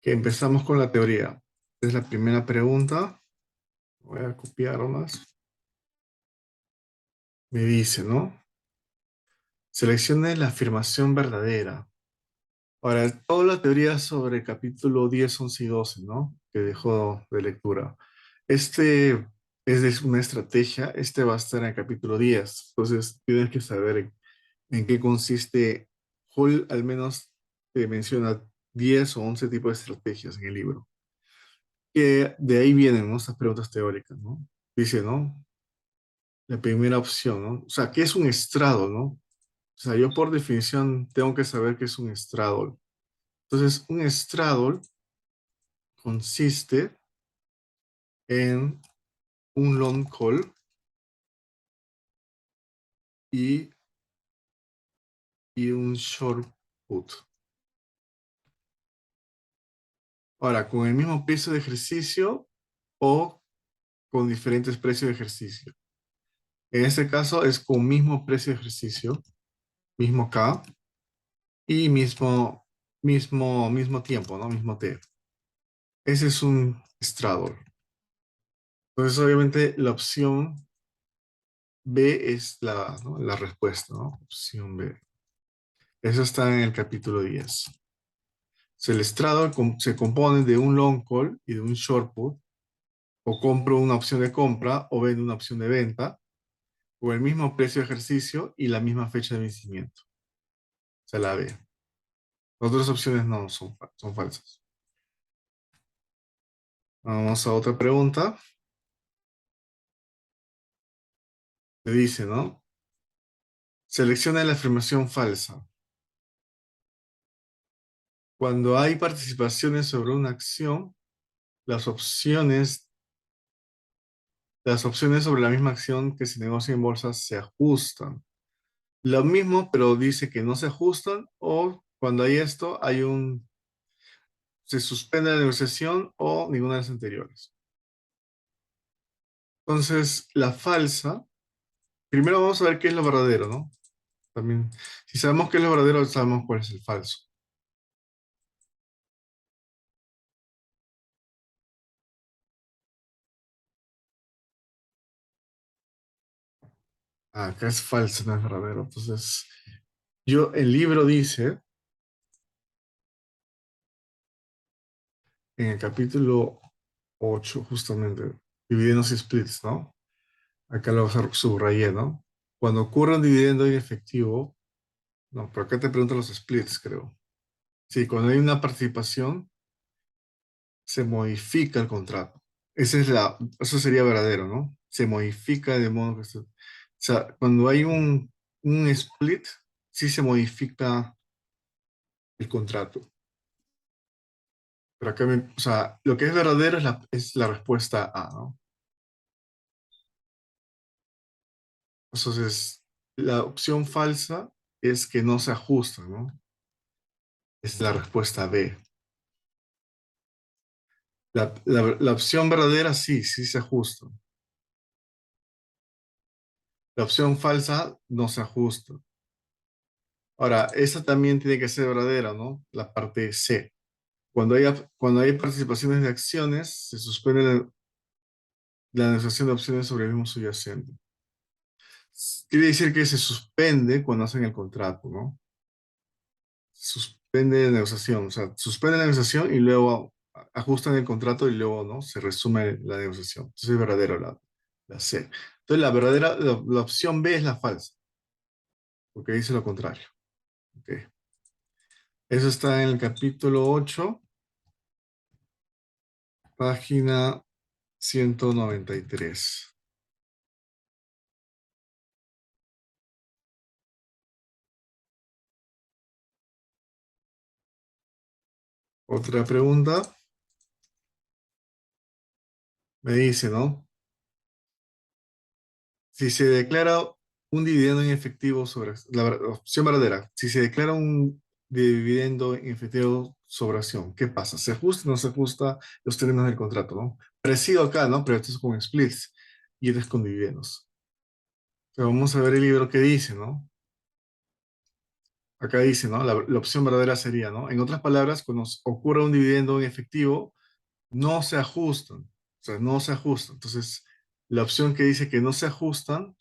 Que empezamos con la teoría. Es la primera pregunta. Voy a copiar más. Me dice, ¿no? Seleccione la afirmación verdadera. Ahora, toda la teoría sobre el capítulo 10, 11 y 12, ¿no? Que dejó de lectura. Este una estrategia. Este va a estar en el capítulo 10. Entonces, tienes que saber en qué consiste. Hall al menos te menciona 10 o 11 tipos de estrategias en el libro. Que de ahí vienen, ¿no? Estas preguntas teóricas, ¿no? Dice, ¿no? La primera opción, ¿no? O sea, ¿qué es un estrado, no? O sea, yo por definición tengo que saber qué es un estradol. Entonces, un estradol consiste en un long call y, y un short put. Ahora, con el mismo peso de ejercicio o con diferentes precios de ejercicio. En este caso es con mismo precio de ejercicio, mismo K y mismo tiempo, ¿no? Mismo T. Ese es un straddle. Entonces, obviamente, la opción B es ¿no? La respuesta, ¿no? Opción B. Eso está en el capítulo 10. Si el straddle se compone de un long call y de un short put, o compro una opción de compra o vendo una opción de venta, o el mismo precio de ejercicio y la misma fecha de vencimiento. O sea, la B. Las otras opciones no son falsas. Vamos a otra pregunta. Le dice, ¿no? Selecciona la afirmación falsa. Cuando hay participaciones sobre una acción, las opciones, las opciones sobre la misma acción que se negocia en bolsa se ajustan. Lo mismo, pero dice que no se ajustan, o cuando hay esto, se suspende la negociación o ninguna de las anteriores. Entonces, la falsa, primero vamos a ver qué es lo verdadero, ¿no? También, si sabemos qué es lo verdadero, sabemos cuál es el falso. Acá es falso, no es verdadero. Entonces, el libro dice, en el capítulo 8 justamente, dividendos y splits, ¿no? Acá lo subrayé, ¿no? Cuando ocurre un dividendo en efectivo, no, pero acá te pregunto los splits, creo. Sí, cuando hay una participación, se modifica el contrato. Eso sería verdadero, ¿no? Se modifica de modo que o sea, cuando hay un split, sí se modifica el contrato. Pero acá, o sea, lo que es verdadero es la respuesta A, ¿no? Entonces, la opción falsa es que no se ajusta, ¿no? Es la respuesta B. La opción verdadera sí se ajusta. La opción falsa no se ajusta. Ahora, esa también tiene que ser verdadera, ¿no? La parte C. Cuando hay participaciones de acciones, se suspende la negociación de opciones sobre el mismo subyacente. Quiere decir que se suspende cuando hacen el contrato, ¿no? Suspende la negociación, o sea, suspende la negociación y luego ajustan el contrato y luego, ¿no? Se resume la negociación. Entonces es verdadero la C. Entonces la opción B es la falsa, porque dice lo contrario. Ok. Eso está en el capítulo 8, página 193. Otra pregunta, me dice, ¿no? Si se declara un dividendo en efectivo sobre la opción verdadera, si se declara un dividendo en efectivo sobre acción, ¿qué pasa? ¿Se ajusta o no se ajusta los términos del contrato, ¿no? Parecido acá, ¿no? Pero esto es con splits y esto es con dividendos. Pero vamos a ver el libro que dice, ¿no? Acá dice, ¿no? La opción verdadera sería, ¿no? En otras palabras, cuando ocurre un dividendo en efectivo, no se ajustan. O sea, no se ajustan. Entonces, la opción que dice que no se ajustan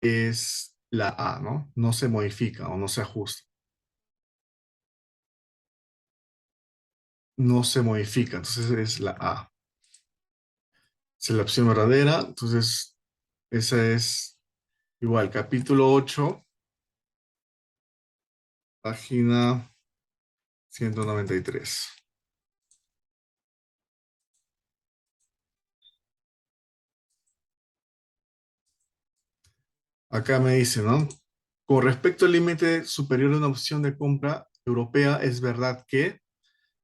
es la A, ¿no? No se modifica o no se ajusta. No se modifica. Entonces, es la A. Esa es la opción verdadera. Entonces, esa es igual, capítulo 8, página 193. Acá me dice, ¿no? Con respecto al límite superior de una opción de compra europea, es verdad que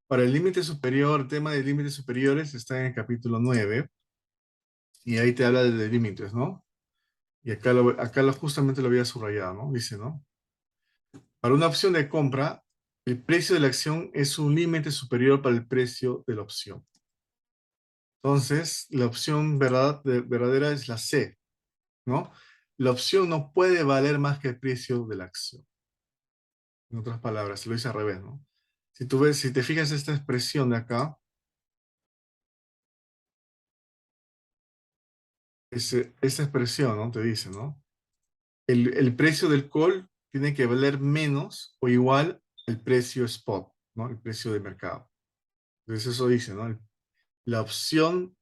para el límite superior, el tema de límites superiores está en el capítulo 9 y ahí te habla de límites, ¿no? Y justamente lo había subrayado, ¿no? Dice, ¿no? Para una opción de compra, el precio de la acción es un límite superior para el precio de la opción. Entonces, la opción verdadera es la C, ¿no? La opción no puede valer más que el precio de la acción. En otras palabras, se lo dice al revés, ¿no? Si tú ves, si te fijas esta expresión de acá, esa expresión, ¿no? Te dice, ¿no? El precio del call tiene que valer menos o igual al precio spot, ¿no? El precio de mercado. Entonces eso dice, ¿no? La opción,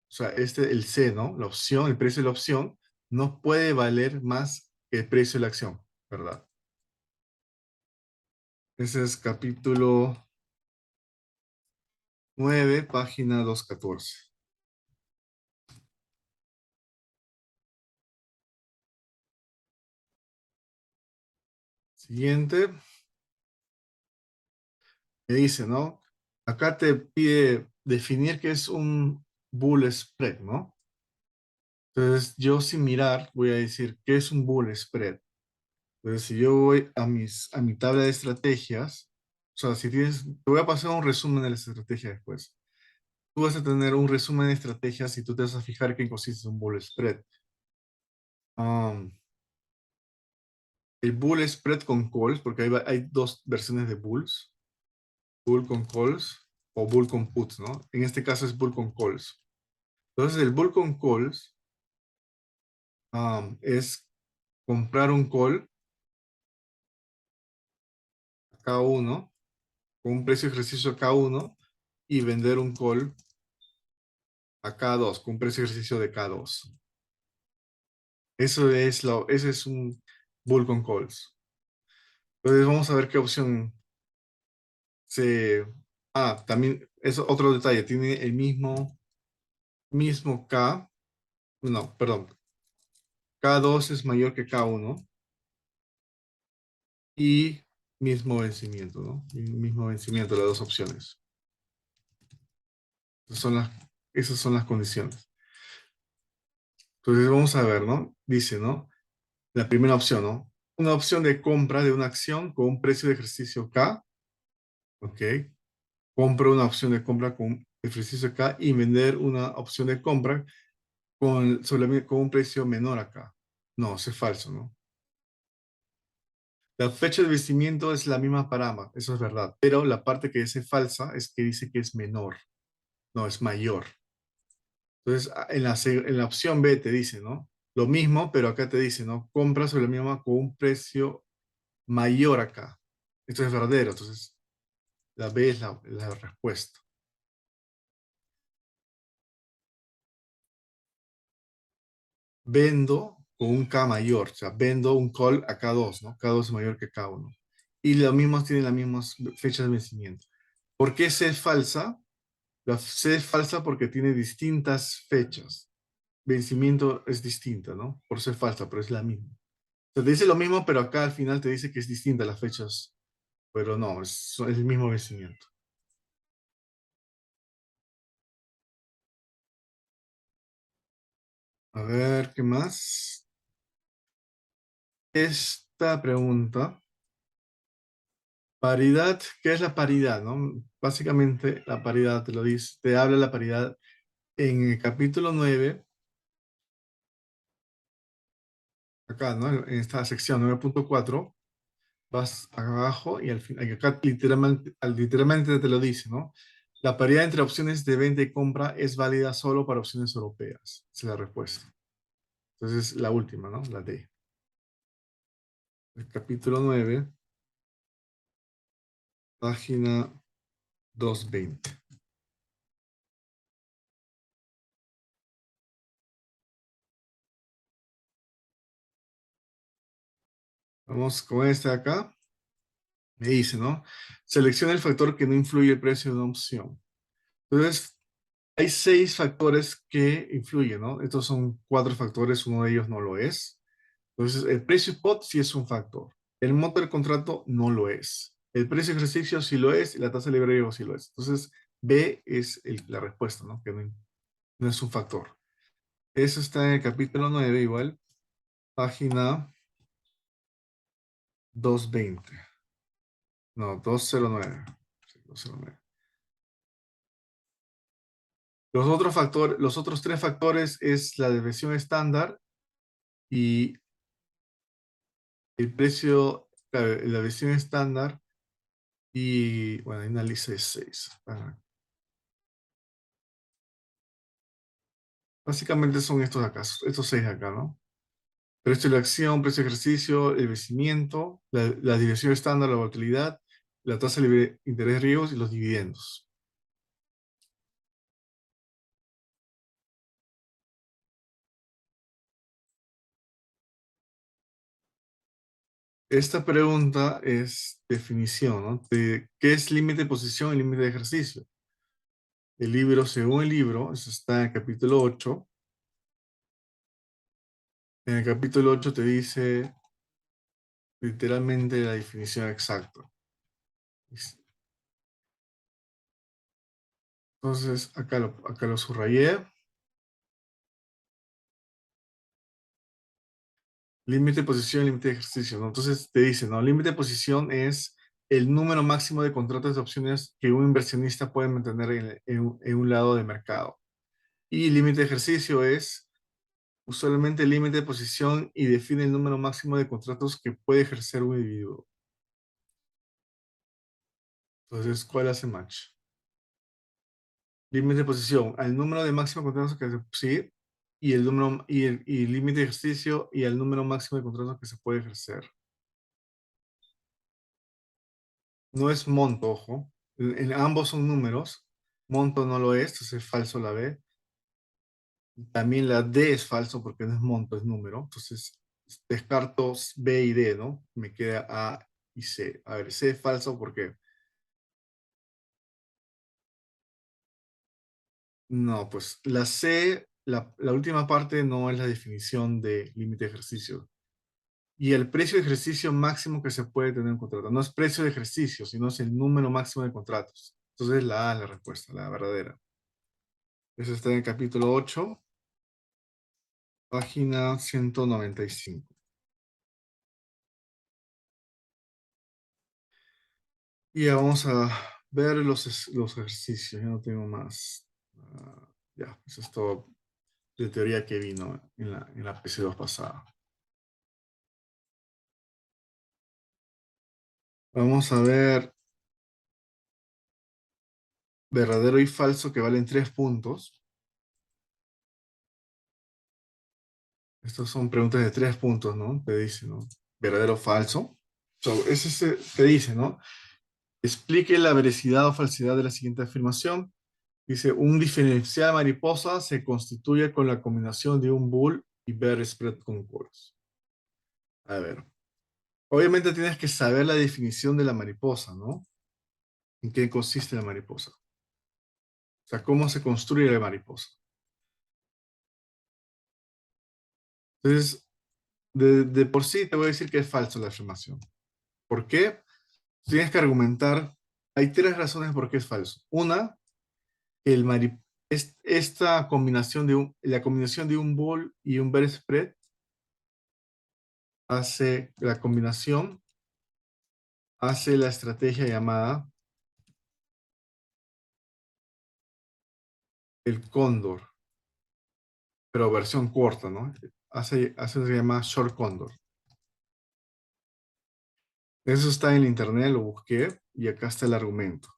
o sea, el C, ¿no? La opción, el precio de la opción no puede valer más que el precio de la acción, ¿verdad? Ese es capítulo 9, página 214. Siguiente, me dice, ¿no? Acá te pide definir qué es un bull spread, ¿no? Entonces, yo sin mirar voy a decir, ¿qué es un bull spread? Entonces, si yo voy a mi tabla de estrategias, o sea, si tienes, te voy a pasar un resumen de las estrategias después. Tú vas a tener un resumen de estrategias y tú te vas a fijar qué consiste un bull spread. Um, el bull spread con calls, porque hay dos versiones de bulls, bull con calls o bull con puts, ¿no? En este caso es bull con calls. Entonces, el bull con calls es comprar un call a cada uno con un precio de ejercicio a cada uno y vender un call a cada dos, con un precio de ejercicio de cada dos. Ese es un bull con calls. Entonces vamos a ver qué opción se... Ah, también es otro detalle, tiene el mismo K, no, perdón, K2 es mayor que K1 y mismo vencimiento, ¿no? El mismo vencimiento, las dos opciones. Esas son las condiciones. Entonces vamos a ver, ¿no? Dice, ¿no? La primera opción, ¿no? Una opción de compra de una acción con un precio de ejercicio K, ¿ok? Compro una opción de compra con ejercicio K y vender una opción de compra con un precio menor acá. No, eso es falso, ¿no? La fecha de vencimiento es la misma para ambas, eso es verdad, pero la parte que dice falsa es que dice que es menor, no, es mayor. Entonces, en la opción B te dice, ¿no? Lo mismo, pero acá te dice, ¿no? Compra sobre la misma con un precio mayor acá. Esto es verdadero, entonces la B es la respuesta. Vendo con un K mayor, o sea, vendo un call a K2, ¿no? K2 es mayor que K1. Y los mismos tienen las mismas fechas de vencimiento. ¿Por qué C es falsa? La C es falsa porque tiene distintas fechas. Vencimiento es distinta, ¿no? Por ser falsa, pero es la misma. O sea, te dice lo mismo, pero acá al final te dice que es distinta las fechas, pero no, es el mismo vencimiento. A ver, ¿qué más? Esta pregunta, paridad, ¿qué es la paridad, no? Básicamente la paridad te lo dice, te habla la paridad en el capítulo 9 acá, ¿no? En esta sección 9.4 vas abajo y al final, acá literalmente te lo dice, ¿no? La paridad entre opciones de venta y compra es válida solo para opciones europeas. Esa es la respuesta. Entonces, la última, ¿no? La D. El capítulo 9, página 220. Vamos con este de acá. Me dice, ¿no? Selecciona el factor que no influye el precio de una opción. Entonces, hay 6 factores que influyen, ¿no? Estos son 4 factores, uno de ellos no lo es. Entonces, el precio spot sí es un factor. El monto del contrato no lo es. El precio de ejercicio sí lo es y la tasa de libre sí lo es. Entonces, B es la respuesta, ¿no? Que no es un factor. Eso está en el capítulo 9 igual, página 220. No, 209. Sí, 209. Los otros 3 factores es la desviación estándar y el precio, claro, la desviación estándar y, bueno, hay una lista de 6. Básicamente son estos acá, estos 6 acá, ¿no? Precio de la acción, precio de ejercicio, el vencimiento, la desviación estándar, la volatilidad, la tasa de interés riesgos y los dividendos. Esta pregunta es definición, ¿no? De qué es límite de posición y límite de ejercicio. El libro, según el libro, eso está en el capítulo 8. En el capítulo 8 te dice literalmente la definición exacta. Entonces, acá lo subrayé. Límite de posición, límite de ejercicio, ¿no? Entonces te dice, ¿no? Límite de posición es el número máximo de contratos de opciones que un inversionista puede mantener en un lado de mercado. Y límite de ejercicio es usualmente el límite de posición y define el número máximo de contratos que puede ejercer un individuo. Entonces, ¿cuál hace match? Límite de posición, al número de máximo de contratos que se sí, y el número y el límite de ejercicio y el número máximo de contratos que se puede ejercer. No es monto, ojo. En ambos son números. Monto no lo es, entonces es falso la B. También la D es falso porque no es monto, es número. Entonces descarto B y D, ¿no? Me queda A y C. A ver, C es falso porque no, pues la C, la última parte no es la definición de límite de ejercicio. Y el precio de ejercicio máximo que se puede tener en un contrato. No es precio de ejercicio, sino es el número máximo de contratos. Entonces la A es la respuesta, la verdadera. Eso está en el capítulo 8, página 195. Y ya vamos a ver los ejercicios. Ya no tengo más. Ya, eso es todo de teoría que vino en la PC2 pasada. Vamos a ver verdadero y falso que valen 3 puntos. Estas son preguntas de 3 puntos, ¿no? Te dice, ¿no? Verdadero o falso. Te dice, ¿no? Explique la veracidad o falsidad de la siguiente afirmación. Dice, un diferencial mariposa se constituye con la combinación de un bull y bear spread con calls. A ver, obviamente tienes que saber la definición de la mariposa, ¿no? ¿En qué consiste la mariposa? O sea, ¿cómo se construye la mariposa? Entonces, de por sí te voy a decir que es falso la afirmación. ¿Por qué? Tienes que argumentar. Hay 3 razones por qué es falso. Una, el esta combinación la combinación de un bull y un bear spread la combinación hace la estrategia llamada el cóndor, pero versión corta, ¿no? Se llama short cóndor. Eso está en internet, lo busqué y acá está el argumento.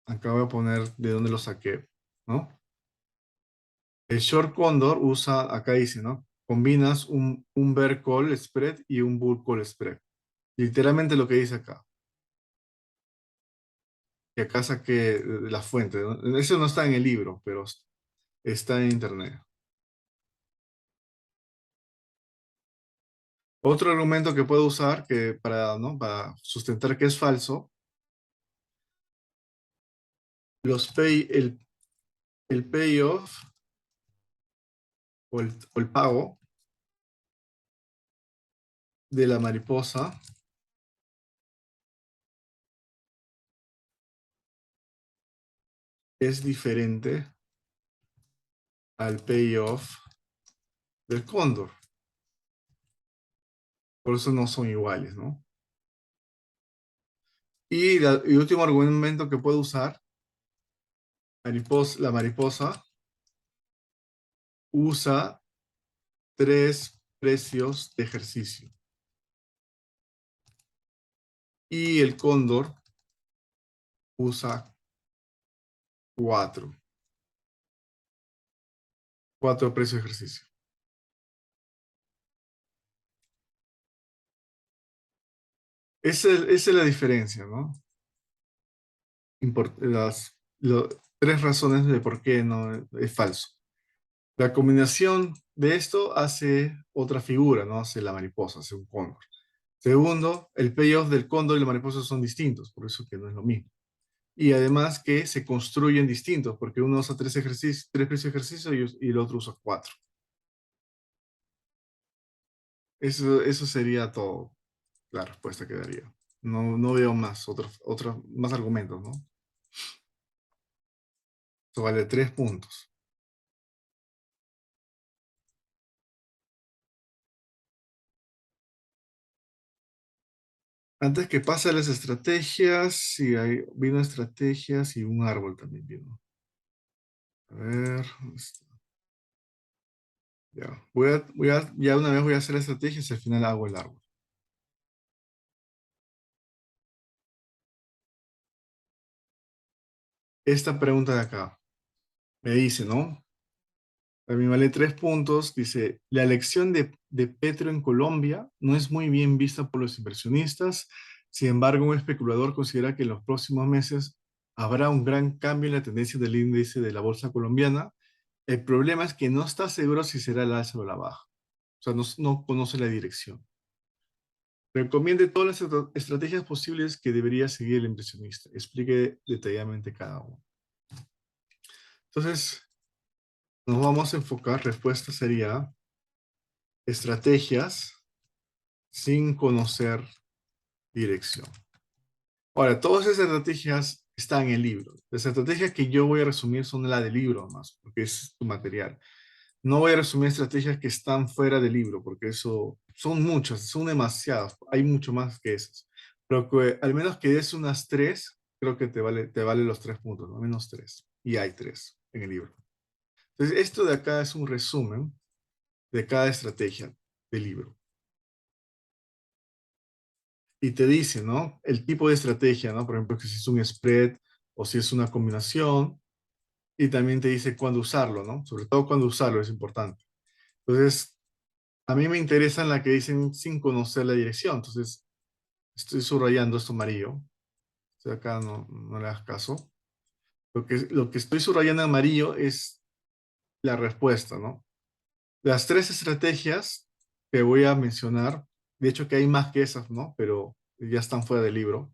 Acá voy a poner de dónde lo saqué, ¿no? El short cóndor usa, acá dice, ¿no? Combinas un bear call spread y un bull call spread. Literalmente lo que dice acá. Y acá saqué la fuente, ¿no? Eso no está en el libro, pero está en internet. Otro argumento que puedo usar que para, ¿no? Para sustentar que es falso, el payoff o el pago de la mariposa es diferente al payoff del cóndor. Por eso no son iguales, ¿no? Y último argumento que puedo usar, la mariposa usa tres precios de ejercicio y el cóndor usa cuatro, cuatro precios de ejercicio. Esa es la diferencia, ¿no? Tres razones de por qué no es falso. La combinación de esto hace otra figura, ¿no? Hace la mariposa, hace un cóndor. Segundo, el payoff del cóndor y la mariposa son distintos, por eso que no es lo mismo. Y además que se construyen distintos, porque uno usa tres ejercicios, tres precios de ejercicio y el otro usa cuatro. Eso sería todo. La respuesta que daría. No veo más, más argumentos, ¿no? Esto vale 3 puntos. Antes que pase las estrategias, sí, vino estrategias y un árbol también vino. A ver, ¿dónde está? Ya, ya una vez voy a hacer estrategias y al final hago el árbol. Esta pregunta de acá me dice, ¿no? A mí vale 3 puntos. Dice, la elección de Petro en Colombia no es muy bien vista por los inversionistas. Sin embargo, un especulador considera que en los próximos meses habrá un gran cambio en la tendencia del índice de la bolsa colombiana. El problema es que no está seguro si será la alza o la baja. O sea, no conoce la dirección. Recomiende todas las estrategias posibles que debería seguir el inversionista. Explique detalladamente cada uno. Entonces, nos vamos a enfocar. Respuesta sería estrategias sin conocer dirección. Ahora, todas esas estrategias están en el libro. Las estrategias que yo voy a resumir son las del libro más, porque es tu material. No voy a resumir estrategias que están fuera del libro, porque eso son muchas, son demasiadas. Hay mucho más que esas. Pero que al menos que des unas tres, creo que te vale los 3 puntos, ¿no? Al menos tres. Y hay tres en el libro. Entonces, esto de acá es un resumen de cada estrategia del libro. Y te dice, ¿no? El tipo de estrategia, ¿no? Por ejemplo, que si es un spread o si es una combinación. Y también te dice cuándo usarlo, ¿no? Sobre todo cuándo usarlo es importante. Entonces, a mí me interesa en la que dicen sin conocer la dirección. Entonces, estoy subrayando esto amarillo. O sea, acá no le das caso. Lo que estoy subrayando en amarillo es la respuesta, ¿no? Las tres estrategias que voy a mencionar, de hecho que hay más que esas, ¿no? Pero ya están fuera del libro,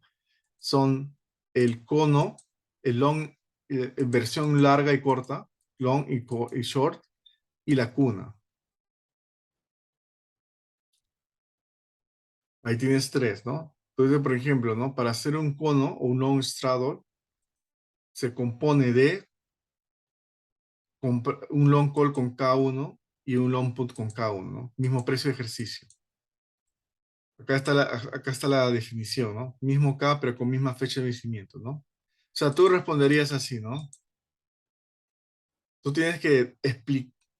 son el cono, el long, versión larga y corta, long y short, y la cuna. Ahí tienes tres, ¿no? Entonces, por ejemplo, ¿no? Para hacer un cono o un long straddle, se compone de un long call con K1 y un long put con K1, ¿no? Mismo precio de ejercicio. Acá está la definición, ¿no? Mismo K, pero con misma fecha de vencimiento, ¿no? O sea, tú responderías así, ¿no? Tú tienes que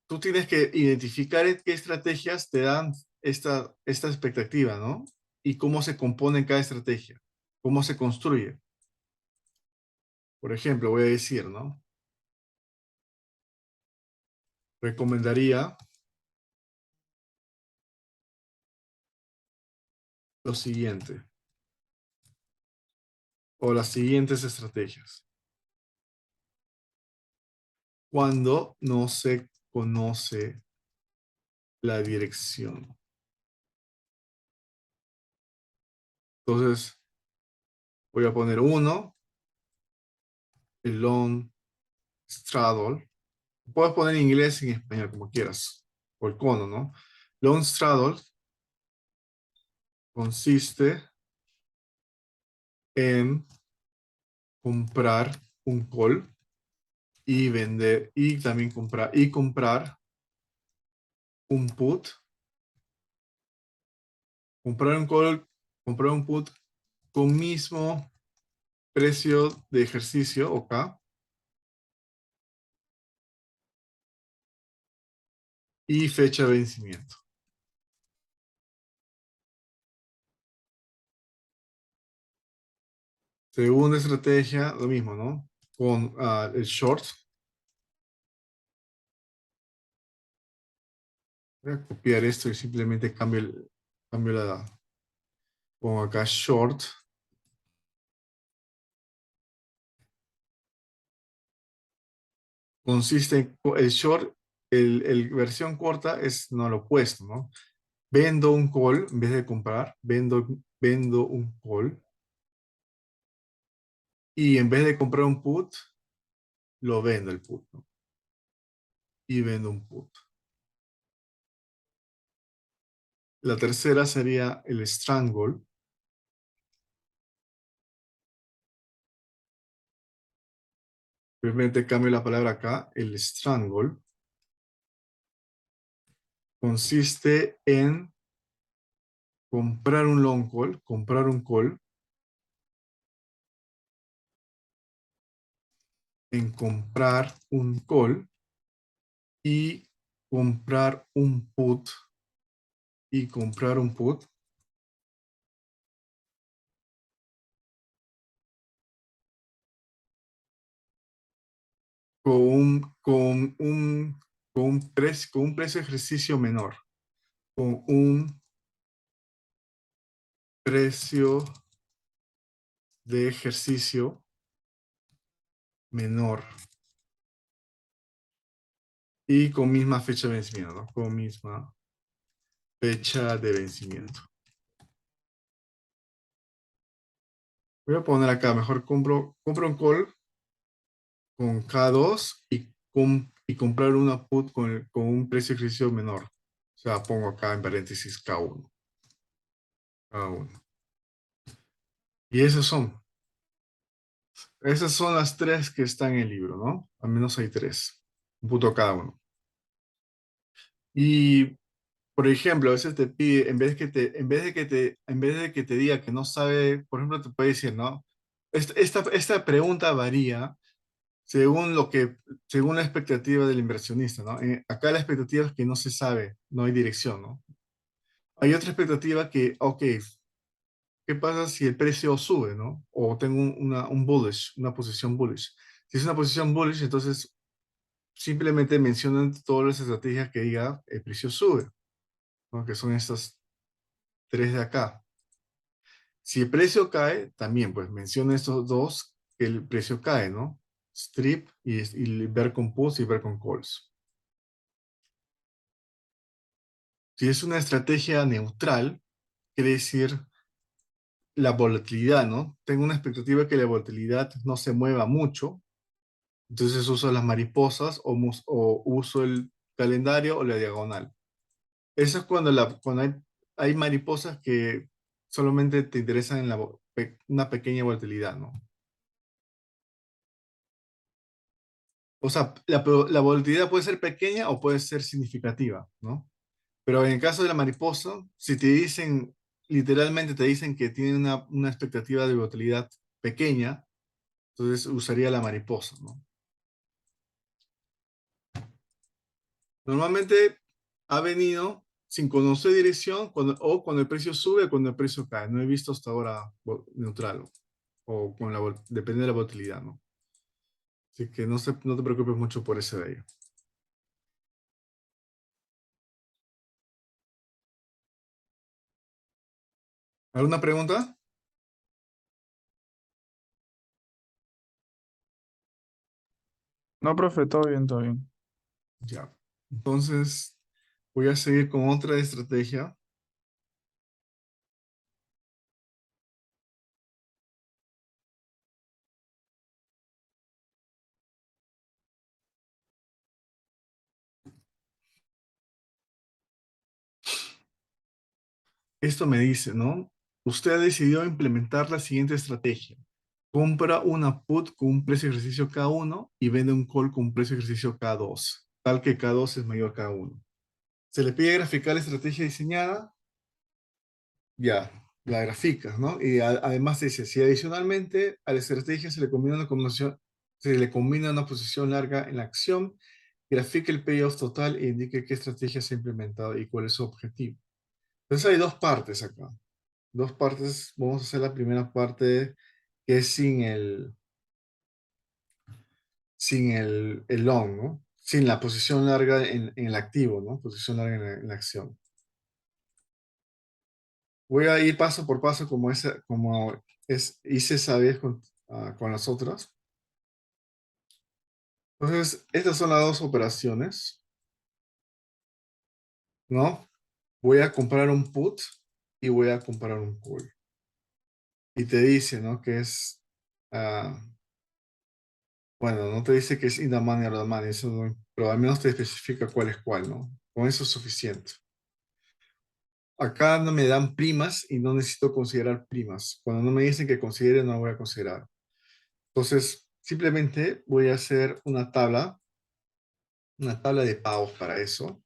tú tienes que identificar qué estrategias te dan esta expectativa, ¿no? Y cómo se compone cada estrategia, cómo se construye. Por ejemplo, voy a decir, ¿no? Recomendaría lo siguiente, o las siguientes estrategias. Cuando no se conoce la dirección. Entonces, voy a poner uno, el long straddle. Puedes poner en inglés y en español, como quieras, o el cono, ¿no? Long straddle consiste en comprar un call y vender, y también comprar un put, comprar un call, comprar un put con mismo precio de ejercicio, OK, y fecha de vencimiento. Segunda estrategia, lo mismo, ¿no? Con el short. Voy a copiar esto y simplemente cambio la. Pongo acá short. El short, el versión corta es no lo opuesto, ¿no? Vendo un call en vez de comprar, vendo un call. Y en vez de comprar un put, lo vendo el put, ¿no? Y vendo un put. La tercera sería el strangle. Simplemente cambio la palabra acá. El strangle consiste en comprar un long call, comprar un call, en comprar un call y comprar un put y comprar un put con un precio de ejercicio menor, con un precio de ejercicio menor y con misma fecha de vencimiento, ¿no? Con misma fecha de vencimiento. Voy a poner acá, mejor compro un call con K2 y comprar una put con un precio de ejercicio menor. O sea, pongo acá en paréntesis K1. K1. Y esas son las tres que están en el libro, ¿no? Al menos hay tres. Un punto cada uno. Y, por ejemplo, a veces te pide, en vez de que te diga que no sabe, por ejemplo, te puede decir, ¿no? Esta pregunta varía según según la expectativa del inversionista, ¿no? Acá la expectativa es que no se sabe, no hay dirección, ¿no? Hay otra expectativa que, OK, ¿qué pasa si el precio sube, ¿no? O tengo un bullish, una posición bullish. Si es una posición bullish, entonces simplemente mencionan todas las estrategias que diga el precio sube, ¿no? Que son estas tres de acá. Si el precio cae, también pues menciona estos dos que el precio cae, ¿no? Strip y ver con puts y ver con calls. Si es una estrategia neutral, quiere decir la volatilidad, ¿no? Tengo una expectativa que la volatilidad no se mueva mucho, entonces uso las mariposas o uso el calendario o la diagonal. Eso es cuando hay mariposas que solamente te interesan en una pequeña volatilidad, ¿no? O sea, la volatilidad puede ser pequeña o puede ser significativa, ¿no? Pero en el caso de la mariposa, si te dicen, literalmente te dicen que tiene una expectativa de volatilidad pequeña, entonces usaría la mariposa, ¿no? Normalmente ha venido sin conocer dirección, o cuando el precio sube o cuando el precio cae. No he visto hasta ahora neutral o con depende de la volatilidad, ¿no? Así que no te preocupes mucho por ese de ahí. ¿Alguna pregunta? No, profe, todo bien, todo bien. Ya. Entonces, voy a seguir con otra estrategia. Esto me dice, ¿no? Usted ha decidido implementar la siguiente estrategia. Compra una put con un precio de ejercicio K1 y vende un call con un precio de ejercicio K2, tal que K2 es mayor que K1. Se le pide graficar la estrategia diseñada, ya, la graficas, ¿no? Y además dice, si adicionalmente a la estrategia se le combina una posición larga en la acción, grafique el payoff total e indique qué estrategia se ha implementado y cuál es su objetivo. Entonces hay dos partes acá. Dos partes, vamos a hacer la primera parte que es sin el long, ¿no? Sin la posición larga en el activo, ¿no? Posición larga en la acción. Voy a ir paso por paso hice esa vez con las otras. Entonces, estas son las dos operaciones, ¿no? Voy a comprar un put y voy a comprar un call. Y te dice, ¿no? Que es, ah, bueno, no te dice que es in the money or the money, pero al menos te especifica cuál es cuál, ¿no? Con eso es suficiente. Acá no me dan primas y no necesito considerar primas. Cuando no me dicen que considere, no voy a considerar. Entonces, simplemente voy a hacer una tabla de pagos para eso.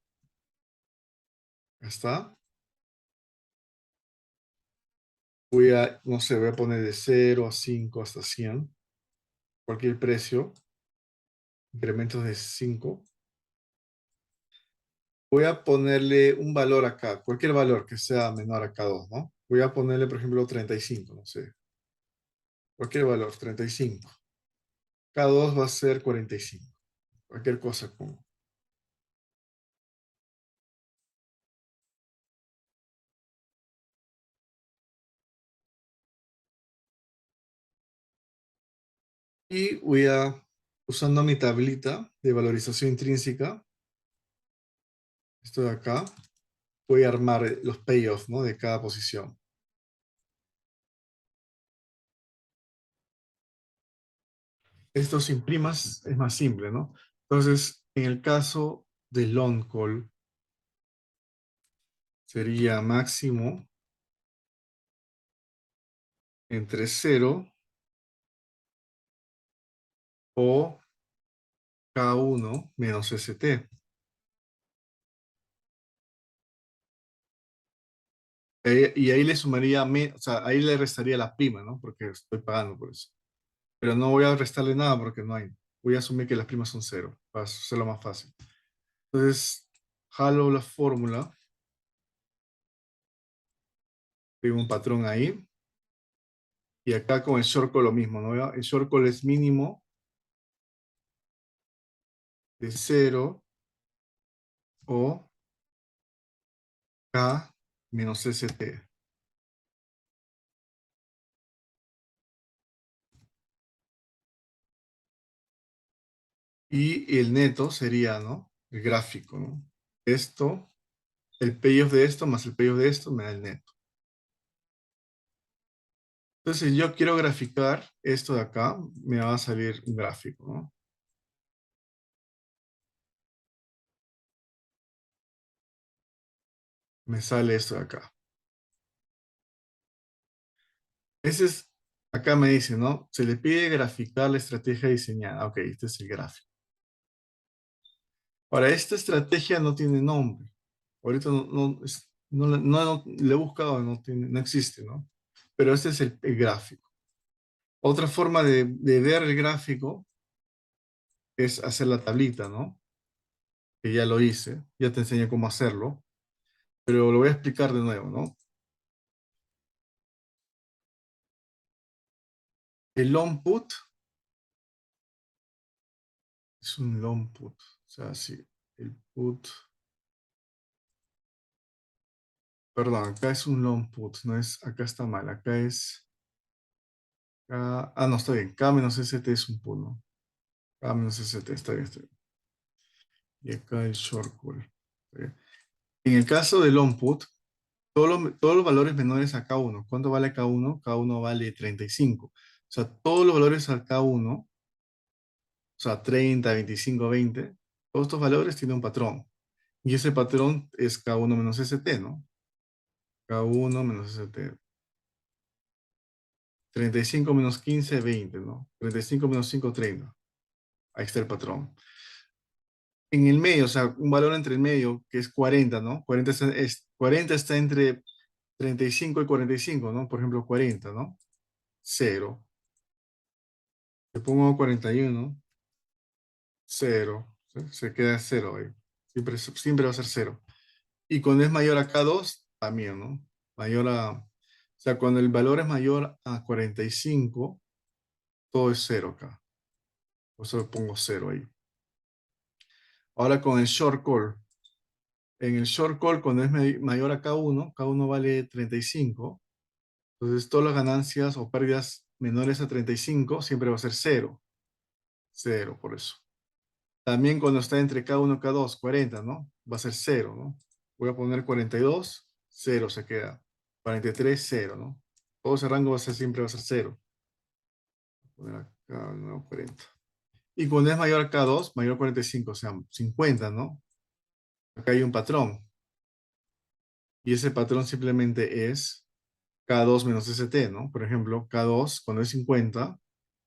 Ya está. No sé, voy a poner de 0 a 5 hasta 100. Cualquier precio, incrementos de 5. Voy a ponerle un valor acá, cualquier valor que sea menor a K2, ¿no? Voy a ponerle, por ejemplo, 35, no sé. Cualquier valor, 35. K2 va a ser 45. Cualquier cosa como. Y usando mi tablita de valorización intrínseca, esto de acá, voy a armar los payoffs, ¿no? De cada posición. Esto sin primas es más simple, ¿no? Entonces, en el caso del long call, sería máximo entre 0 o K1 menos ST. Y ahí le sumaría, o sea, ahí le restaría la prima, ¿no? Porque estoy pagando por eso. Pero no voy a restarle nada porque no hay. Voy a asumir que las primas son 0, para hacerlo más fácil. Entonces, jalo la fórmula, tengo un patrón ahí, y acá con el short call lo mismo, ¿no? El short call es mínimo de 0 o K menos ST. Y el neto sería, ¿no? El gráfico, ¿no? Esto, el payoff de esto más el payoff de esto me da el neto. Entonces, si yo quiero graficar esto de acá, me va a salir un gráfico, ¿no? Me sale esto de acá. Ese es, acá me dice, ¿no? Se le pide graficar la estrategia diseñada. Ok, este es el gráfico. Ahora, esta estrategia no tiene nombre. Ahorita no le he buscado, no existe, ¿no? Pero este es el gráfico. Otra forma de ver el gráfico es hacer la tablita, ¿no? Que ya lo hice, ya te enseñé cómo hacerlo. pero lo voy a explicar de nuevo, ¿no? El long put es un long put. O sea, sí, el put, perdón, acá es un long put, no es, acá está mal, acá es, no, está bien, K menos ST es un put, ¿no? K menos ST, está bien, está bien. Y acá el short call. Está bien. En el caso del long put, todos los valores menores a K1, ¿cuánto vale K1? K1 vale 35. O sea, todos los valores a K1, o sea, 30, 25, 20, todos estos valores tienen un patrón. Y ese patrón es K1 menos ST, ¿no? K1 menos ST. 35 menos 15, 20, ¿no? 35 menos 5, 30. Ahí está el patrón. En el medio, o sea, un valor entre el medio, que es 40, ¿no? 40 está entre 35 y 45, ¿no? Por ejemplo, 40, ¿no? Cero. Le pongo 41, cero. Se queda cero ahí. Siempre va a ser cero. Y cuando es mayor a K2, también, ¿no? Mayor a... O sea, cuando el valor es mayor a 45, todo es cero acá. Por eso le pongo cero ahí. Ahora con el short call. En el short call, cuando es mayor a K1 vale 35. Entonces, todas las ganancias o pérdidas menores a 35 siempre va a ser cero. Cero, por eso. También cuando está entre K1 y K2, 40, ¿no? Va a ser cero, ¿no? Voy a poner 42, cero se queda. 43, cero, ¿no? Todo ese rango siempre va a ser cero. Voy a poner acá, no, 40. Y cuando es mayor a K2, mayor a 45, o sea, 50, ¿no? Acá hay un patrón. Y ese patrón simplemente es K2 menos ST, ¿no? Por ejemplo, K2 cuando es 50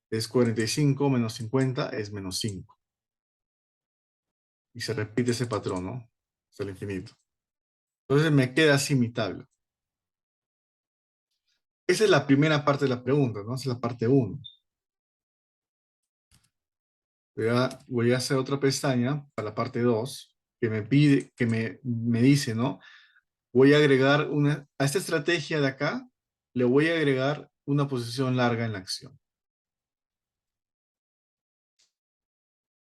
es 45 menos 50 es menos 5. Y se repite ese patrón, ¿no? Hasta el infinito. Entonces me queda así mi tabla. Esa es la primera parte de la pregunta, ¿no? Esa es la parte uno. Voy a hacer otra pestaña para la parte 2 que me pide, me dice, ¿no? Voy a agregar a esta estrategia de acá, le voy a agregar una posición larga en la acción.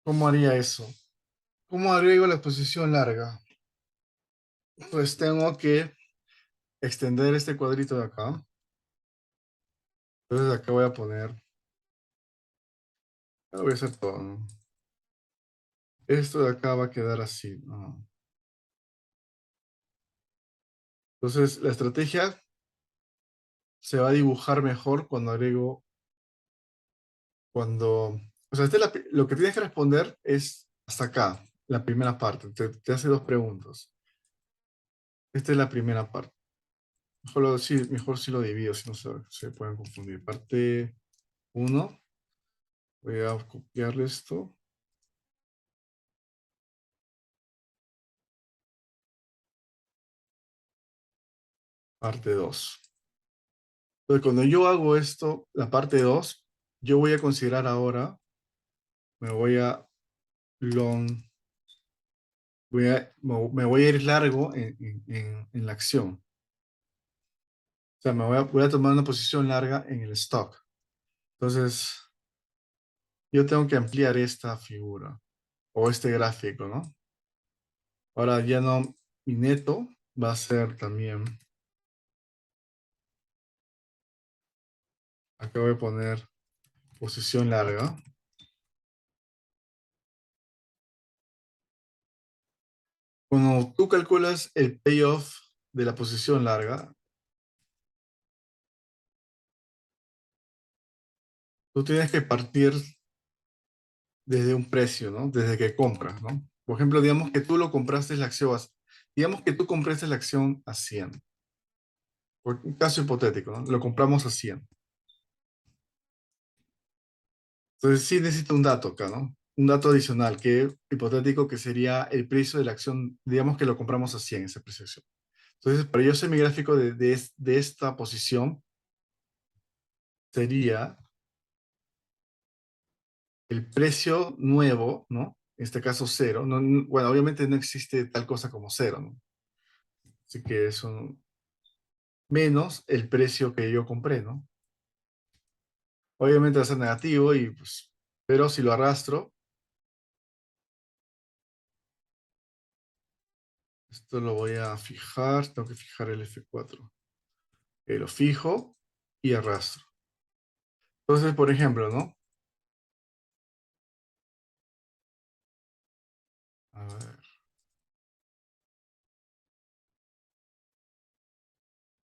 ¿Cómo haría eso? ¿Cómo agrego la posición larga? Pues tengo que extender este cuadrito de acá. Entonces acá voy a poner, voy a hacer todo, ¿no? Esto de acá va a quedar así, ¿no? Entonces la estrategia se va a dibujar mejor cuando agrego, o sea, lo que tienes que responder es hasta acá, la primera parte. Te hace dos preguntas. Esta es la primera parte. Mejor si lo divido, si no se pueden confundir. Parte uno, voy a copiarle esto. Parte 2. Entonces, cuando yo hago esto, la parte 2, yo voy a considerar ahora, me voy a long, me voy a ir largo en la acción. O sea, voy a tomar una posición larga en el stock. Entonces, yo tengo que ampliar esta figura o este gráfico, ¿no? Ahora ya no, mi neto va a ser también, acá voy a poner posición larga. Cuando tú calculas el payoff de la posición larga, tú tienes que partir desde un precio, ¿no? Desde que compras, ¿no? Por ejemplo, digamos que tú lo compraste la acción, digamos que tú compraste la acción a 100. Por un caso hipotético, ¿no? Lo compramos a 100. Entonces sí necesito un dato acá, ¿no? Un dato adicional, que hipotético que sería el precio de la acción, digamos que lo compramos a 100 ese precio de acción. Entonces, para yo hacer mi gráfico de esta posición, sería el precio nuevo, ¿no? En este caso cero. Bueno, obviamente no existe tal cosa como cero, ¿no? Así que es un menos el precio que yo compré, ¿no? Obviamente va a ser negativo y pues, pero si lo arrastro, esto lo voy a fijar, tengo que fijar el F4. Lo fijo y arrastro. Entonces, por ejemplo, ¿no? A ver,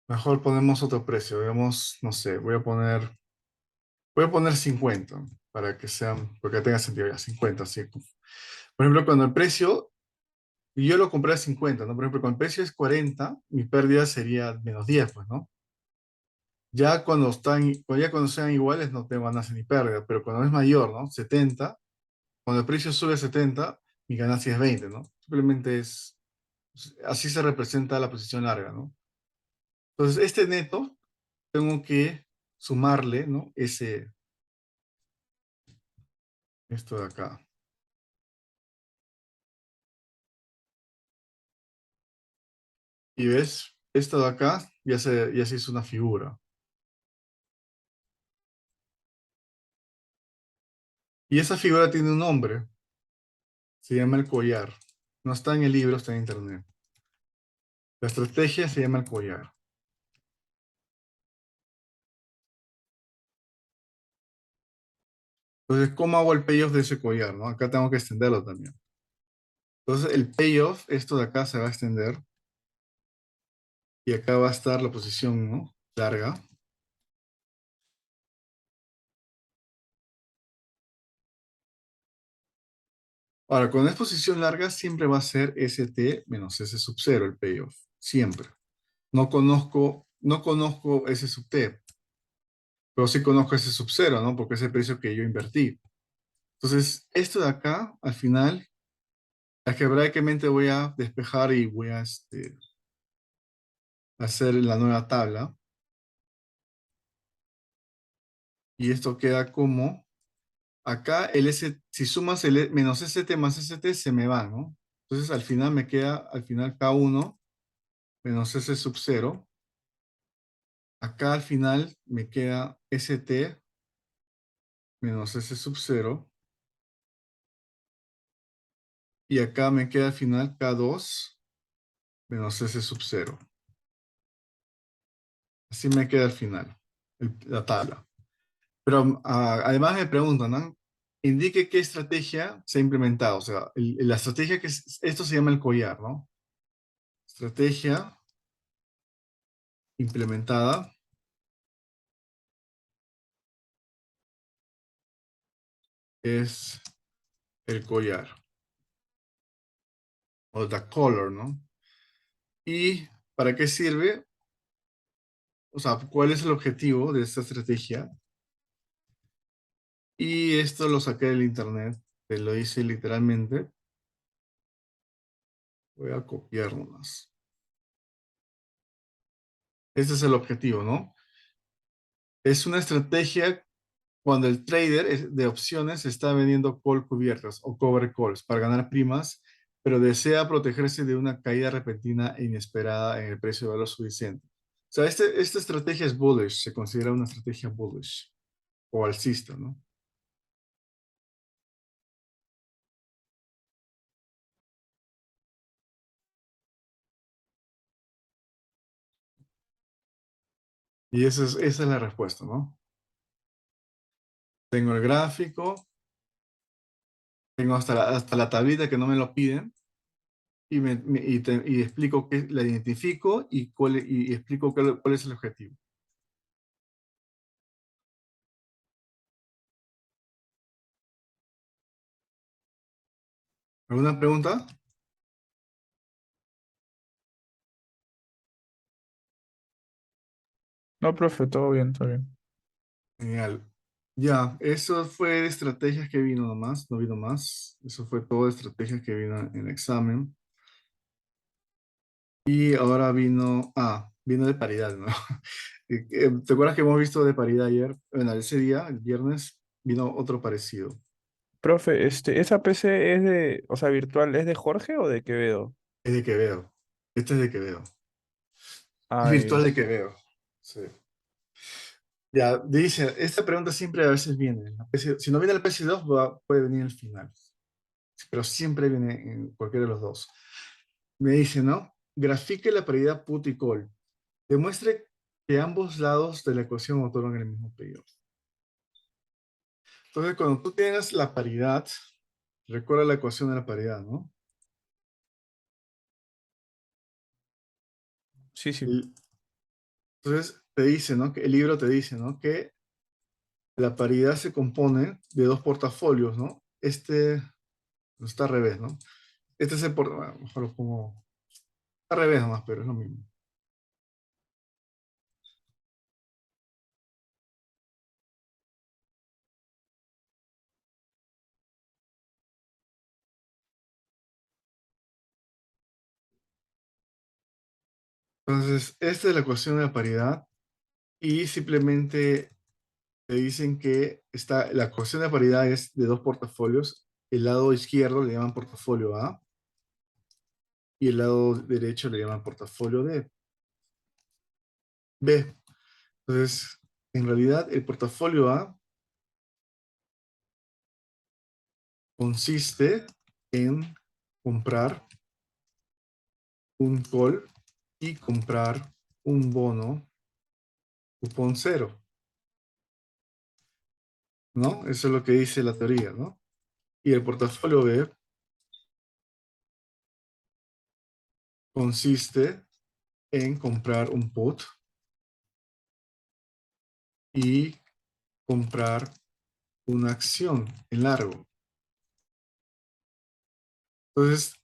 mejor ponemos otro precio. Veamos, no sé, voy a poner 50 para que sean, porque tenga sentido ya, 50, sí. Por ejemplo, cuando el precio, y yo lo compré a 50, ¿no? Por ejemplo, cuando el precio es 40, mi pérdida sería menos 10, pues, ¿no? Ya cuando sean iguales no tengo ganancia ni pérdida, pero cuando es mayor, ¿no? 70, cuando el precio sube a 70, mi ganancia es 20, ¿no? Simplemente así se representa la posición larga, ¿no? Entonces, este neto tengo que sumarle, ¿no? Esto de acá. Y ves, esto de acá ya se hizo una figura. Y esa figura tiene un nombre, se llama el collar. No está en el libro, está en internet. La estrategia se llama el collar. Entonces, ¿cómo hago el payoff de ese collar, no? Acá tengo que extenderlo también. Entonces, el payoff, esto de acá se va a extender y acá va a estar la posición, ¿no? Larga. Ahora, con esta posición larga siempre va a ser ST menos S sub 0 el payoff. Siempre. No conozco S sub T, pero sí conozco ese sub 0, ¿no? Porque es el precio que yo invertí. Entonces, esto de acá, al final, algebraicamente voy a despejar y voy a hacer la nueva tabla. Y esto queda como, acá el S, si sumas menos ST más ST, se me va, ¿no? Entonces, al final me queda, al final K1 menos S sub 0. Acá al final me queda ST menos S sub 0. Y acá me queda al final K2 menos S sub 0. Así me queda al final la tabla. Pero además me preguntan, ¿no? Indique qué estrategia se ha implementado. O sea, la estrategia esto se llama el collar, ¿no? Estrategia implementada es el collar o the color, ¿no? ¿Y para qué sirve? O sea, ¿cuál es el objetivo de esta estrategia? Y esto lo saqué del internet, te lo hice literalmente. Voy a copiar nomás. Este es el objetivo, ¿no? Es una estrategia cuando el trader de opciones está vendiendo call cubiertas o cover calls para ganar primas, pero desea protegerse de una caída repentina e inesperada en el precio de valor suficiente. O sea, esta estrategia es bullish, se considera una estrategia bullish o alcista, ¿no? Y esa es la respuesta, ¿no? Tengo el gráfico, tengo hasta la tablita que no me lo piden y explico qué la identifico y explico cuál es el objetivo. ¿Alguna pregunta? No, profe, todo bien, todo bien. Genial. Ya, eso fue de estrategias que vino nomás, no vino más. Eso fue todo de estrategias que vino en el examen. Y ahora vino de paridad, ¿no? ¿Te acuerdas que hemos visto de paridad ayer? Bueno, ese día, el viernes, vino otro parecido. Profe, ¿esa PC es o sea, virtual, es de Jorge o de Quevedo? Es de Quevedo. Este es de Quevedo. Ay, virtual de que veo. Sí. Ya, dice, esta pregunta siempre a veces viene. Si no viene el PC2, puede venir al final. Pero siempre viene en cualquiera de los dos. Me dice, ¿no? Grafique la paridad put y call. Demuestre que ambos lados de la ecuación otorgan el mismo payoff. Entonces, cuando tú tienes la paridad, recuerda la ecuación de la paridad, ¿no? sí, sí. Y entonces, te dice, ¿no? Que el libro te dice, ¿no? Que la paridad se compone de dos portafolios, ¿no? Este no está al revés, ¿no? Este es el portafolio, bueno, mejor lo pongo al revés nomás, pero es lo mismo. Entonces, esta es la ecuación de la paridad y simplemente te dicen que la ecuación de paridad es de dos portafolios. El lado izquierdo le llaman portafolio A y el lado derecho le llaman portafolio B. Entonces, en realidad, el portafolio A consiste en comprar un call y comprar un bono cupón cero, ¿no? Eso es lo que dice la teoría, ¿no? Y el portafolio B consiste en comprar un put y comprar una acción en largo. Entonces,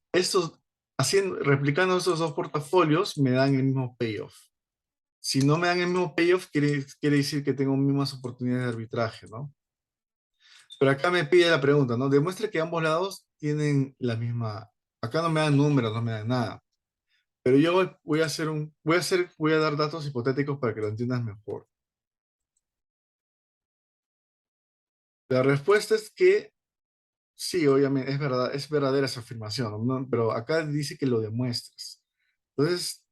replicando estos dos portafolios, me dan el mismo payoff. Si no me dan el mismo payoff, quiere decir que tengo mismas oportunidades de arbitraje, ¿no? Pero acá me pide la pregunta, ¿no? Demuestre que ambos lados tienen la misma. Acá no me dan números, no me dan nada. Pero yo voy a dar datos hipotéticos para que lo entiendas mejor. La respuesta es que sí, obviamente, es verdad, es verdadera esa afirmación, ¿no? Pero acá dice que lo demuestres. Entonces,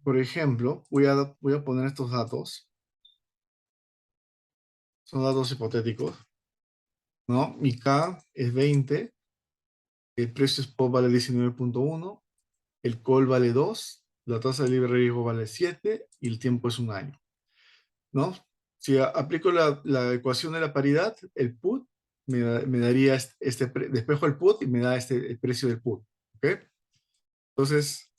por ejemplo, voy a poner estos datos. Son datos hipotéticos, ¿no? Mi K es 20, el precio spot vale 19.1, el call vale 2, la tasa de libre riesgo vale 7 y el tiempo es un año, ¿no? Si aplico la ecuación de la paridad, el put me daría despejo el put y me da el precio del put, ¿ok? Entonces,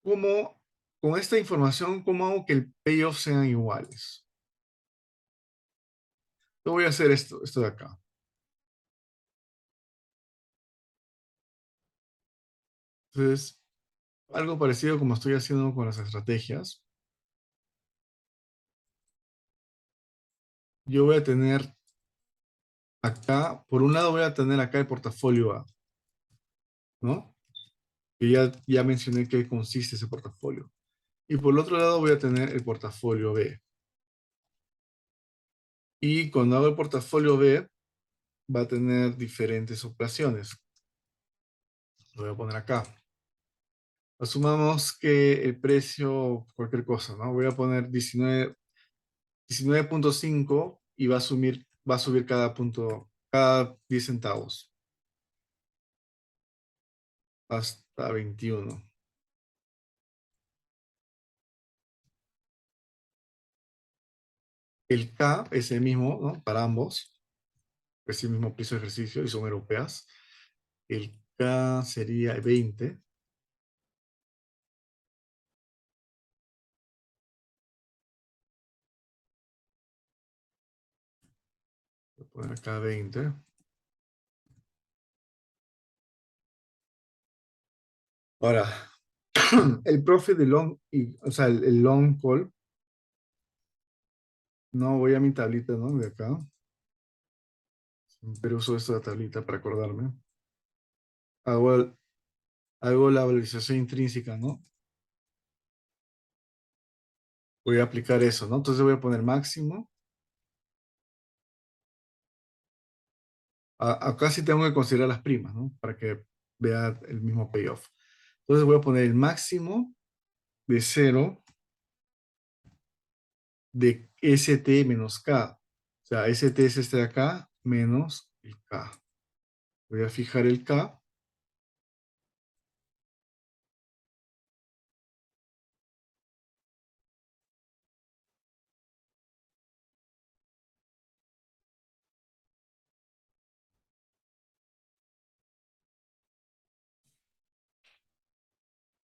¿cómo, con esta información, cómo hago que el payoff sean iguales? Yo voy a hacer esto de acá. Entonces, algo parecido como estoy haciendo con las estrategias, yo voy a tener acá, por un lado voy a tener acá el portafolio A, ¿no? Que ya mencioné que consiste ese portafolio. Y por el otro lado voy a tener el portafolio B. Y cuando hago el portafolio B, va a tener diferentes operaciones. Lo voy a poner acá. Asumamos que el precio, cualquier cosa, ¿no? Voy a poner 19.5 y va a subir cada punto, cada 10 centavos hasta 21. El K es el mismo, ¿no? Para ambos, es el mismo piso de ejercicio y son europeas. El K sería 20. Voy a poner acá 20. Ahora, el profit de long, o sea, el long call, no voy a mi tablita, ¿no? De acá, pero uso esta tablita para acordarme. Hago, hago la valorización intrínseca, ¿no? Voy a aplicar eso, ¿no? Entonces voy a poner máximo. Acá sí tengo que considerar las primas, ¿no? Para que vea el mismo payoff. Entonces voy a poner el máximo de cero de ST menos K. O sea, ST es este de acá menos el K. Voy a fijar el K.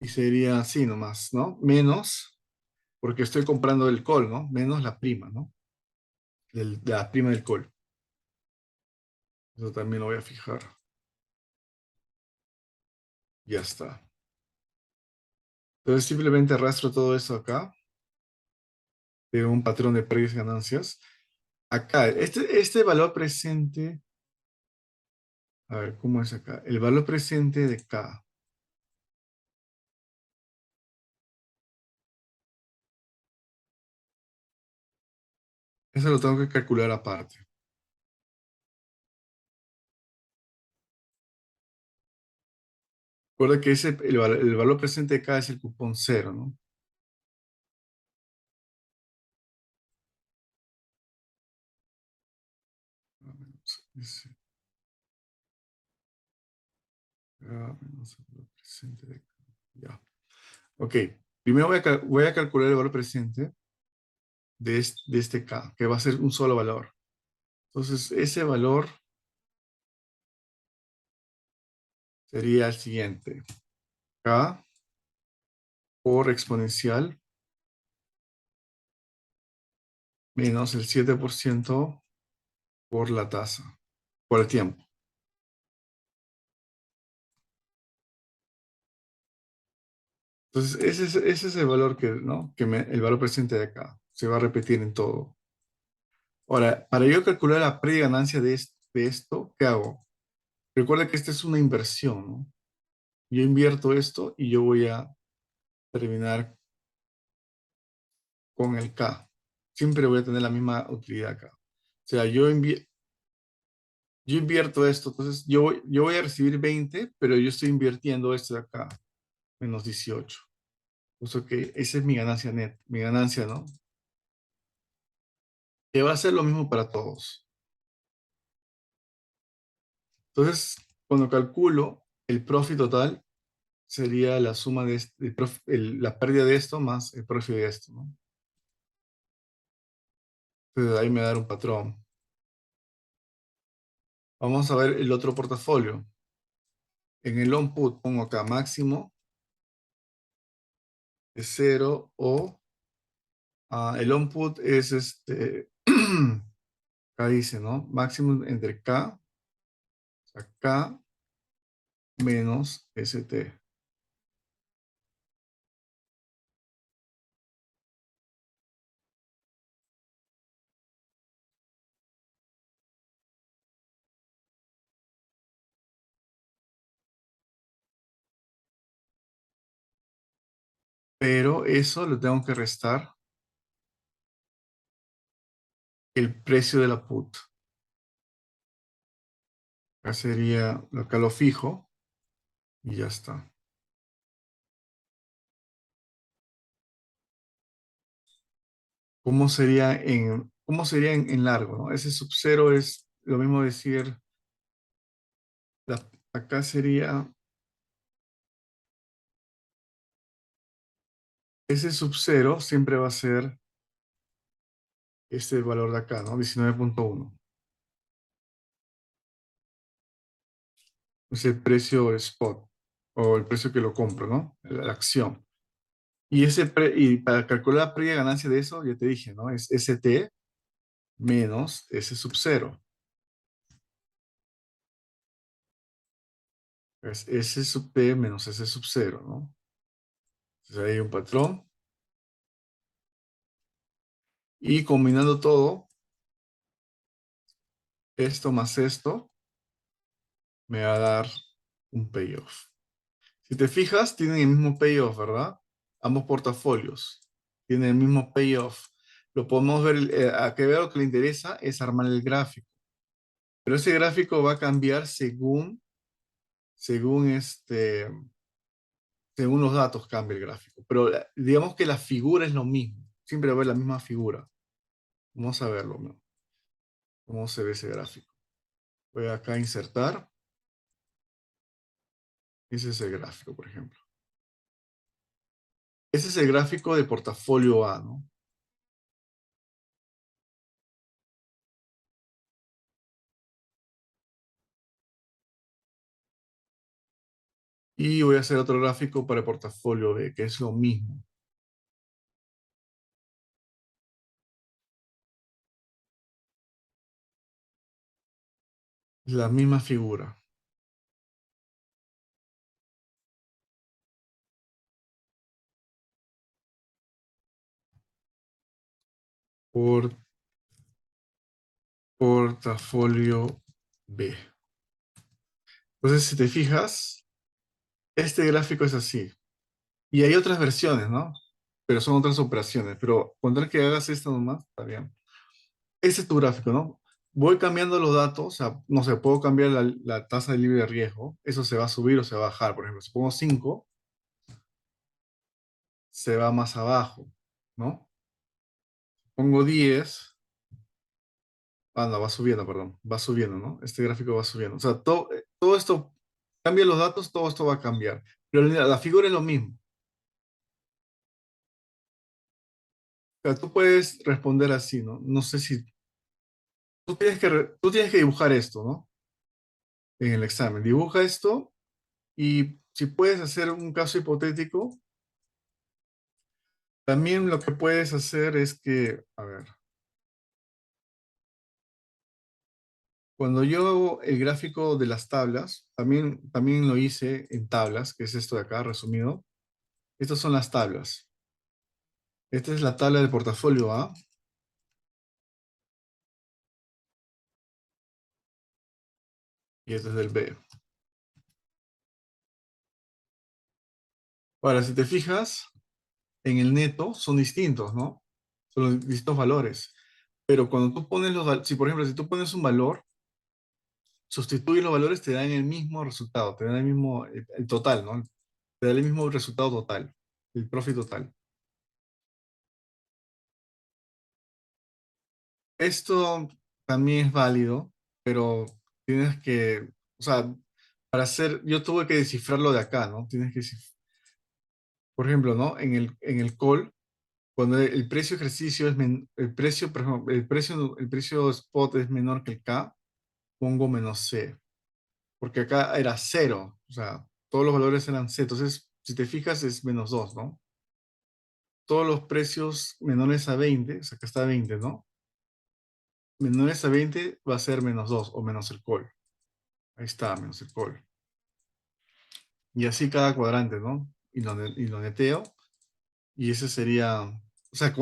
Y sería así nomás, ¿no? Menos, porque estoy comprando el call, ¿no? Menos la prima, ¿no? La prima del call. Eso también lo voy a fijar. Ya está. Entonces simplemente arrastro todo eso acá. De un patrón de precios y ganancias. Acá, este valor presente, a ver, ¿cómo es acá? El valor presente de K. Eso lo tengo que calcular aparte. Recuerda que el valor presente de K es el cupón cero, ¿no? Ese K menos el valor presente de K. Ya. Ok. Primero voy a calcular el valor presente de este K, que va a ser un solo valor. Entonces, ese valor sería el siguiente. K por exponencial menos el 7% por la tasa, por el tiempo. Entonces, ese es el valor que, ¿no? El valor presente de acá. Se va a repetir en todo. Ahora, para yo calcular la pérdida y ganancia de esto, ¿qué hago? Recuerda que esta es una inversión, ¿no? Yo invierto esto y yo voy a terminar con el K. Siempre voy a tener la misma utilidad acá. O sea, yo invierto esto, entonces yo voy a recibir 20, pero yo estoy invirtiendo esto de acá, menos 18. O sea que esa es mi ganancia net, mi ganancia, ¿no? Que va a ser lo mismo para todos. Entonces, cuando calculo el profit total, sería la suma de la pérdida de esto más el profit de esto, ¿no? Entonces, ahí me da un patrón. Vamos a ver el otro portafolio. En el on put pongo acá máximo es cero o el on put es acá dice, ¿no? Máximo entre K, o sea, K menos ST. Pero eso lo tengo que restar el precio de la put. Acá sería, acá lo fijo y ya está. Cómo sería en largo, ¿no? Ese sub cero es lo mismo decir, acá sería, ese sub cero siempre va a ser este valor de acá, ¿no? 19.1. Es el precio spot o el precio que lo compro, ¿no? La acción. Y para calcular la pérdida de ganancia de eso, ya te dije, ¿no? Es ST menos ese sub cero. Es S sub T menos S sub cero, ¿no? Entonces ahí hay un patrón. Y combinando todo, esto más esto, me va a dar un payoff. Si te fijas, tienen el mismo payoff, ¿verdad? Ambos portafolios tienen el mismo payoff. Lo podemos ver, a que vea lo que le interesa es armar el gráfico. Pero ese gráfico va a cambiar según Según los datos cambia el gráfico, pero digamos que la figura es lo mismo. Siempre va a haber la misma figura. Vamos a verlo, ¿no? ¿Cómo se ve ese gráfico? Voy acá a insertar. Ese es el gráfico, por ejemplo. Ese es el gráfico de portafolio A, ¿no? Y voy a hacer otro gráfico para el portafolio B, que es lo mismo. Es la misma figura. Por portafolio B. Entonces, si te fijas, este gráfico es así. Y hay otras versiones, ¿no? Pero son otras operaciones. Pero con tal que hagas esto nomás, está bien. Ese es tu gráfico, ¿no? Voy cambiando los datos, o sea, no sé, puedo cambiar la tasa de libre riesgo. Eso se va a subir o se va a bajar. Por ejemplo, si pongo 5, se va más abajo, ¿no? Pongo 10. Ah, no, va subiendo, perdón. Va subiendo, ¿no? Este gráfico va subiendo. O sea, todo esto, cambia los datos, todo esto va a cambiar. Pero la figura es lo mismo. O sea, tú puedes responder así, ¿no? No sé si... tú tienes que dibujar esto, ¿no? En el examen. Dibuja esto y si puedes hacer un caso hipotético, también lo que puedes hacer es que, a ver, cuando yo hago el gráfico de las tablas, también lo hice en tablas, que es esto de acá, resumido. Estas son las tablas. Esta es la tabla del portafolio A y esta es del B. Ahora, si te fijas, en el neto son distintos, ¿no? Son los distintos valores. Pero cuando tú pones si por ejemplo, si tú pones un valor, sustituyes los valores, te dan el mismo resultado, te dan el mismo, el total, ¿no? Te da el mismo resultado total, el profit total. Esto también es válido, pero tienes que, o sea, yo tuve que descifrarlo de acá, ¿no? Tienes que, por ejemplo, ¿no? En el call, cuando el precio ejercicio el precio, por ejemplo, el precio spot es menor que el K, pongo menos C, porque acá era cero, o sea, todos los valores eran C, entonces, si te fijas, es menos 2, ¿no? Todos los precios menores a 20, o sea, acá está 20, ¿no? Menores a 20 va a ser menos 2 o menos el call. Ahí está, menos el call. Y así cada cuadrante, ¿no? Y lo neteo, y ese sería, o sea,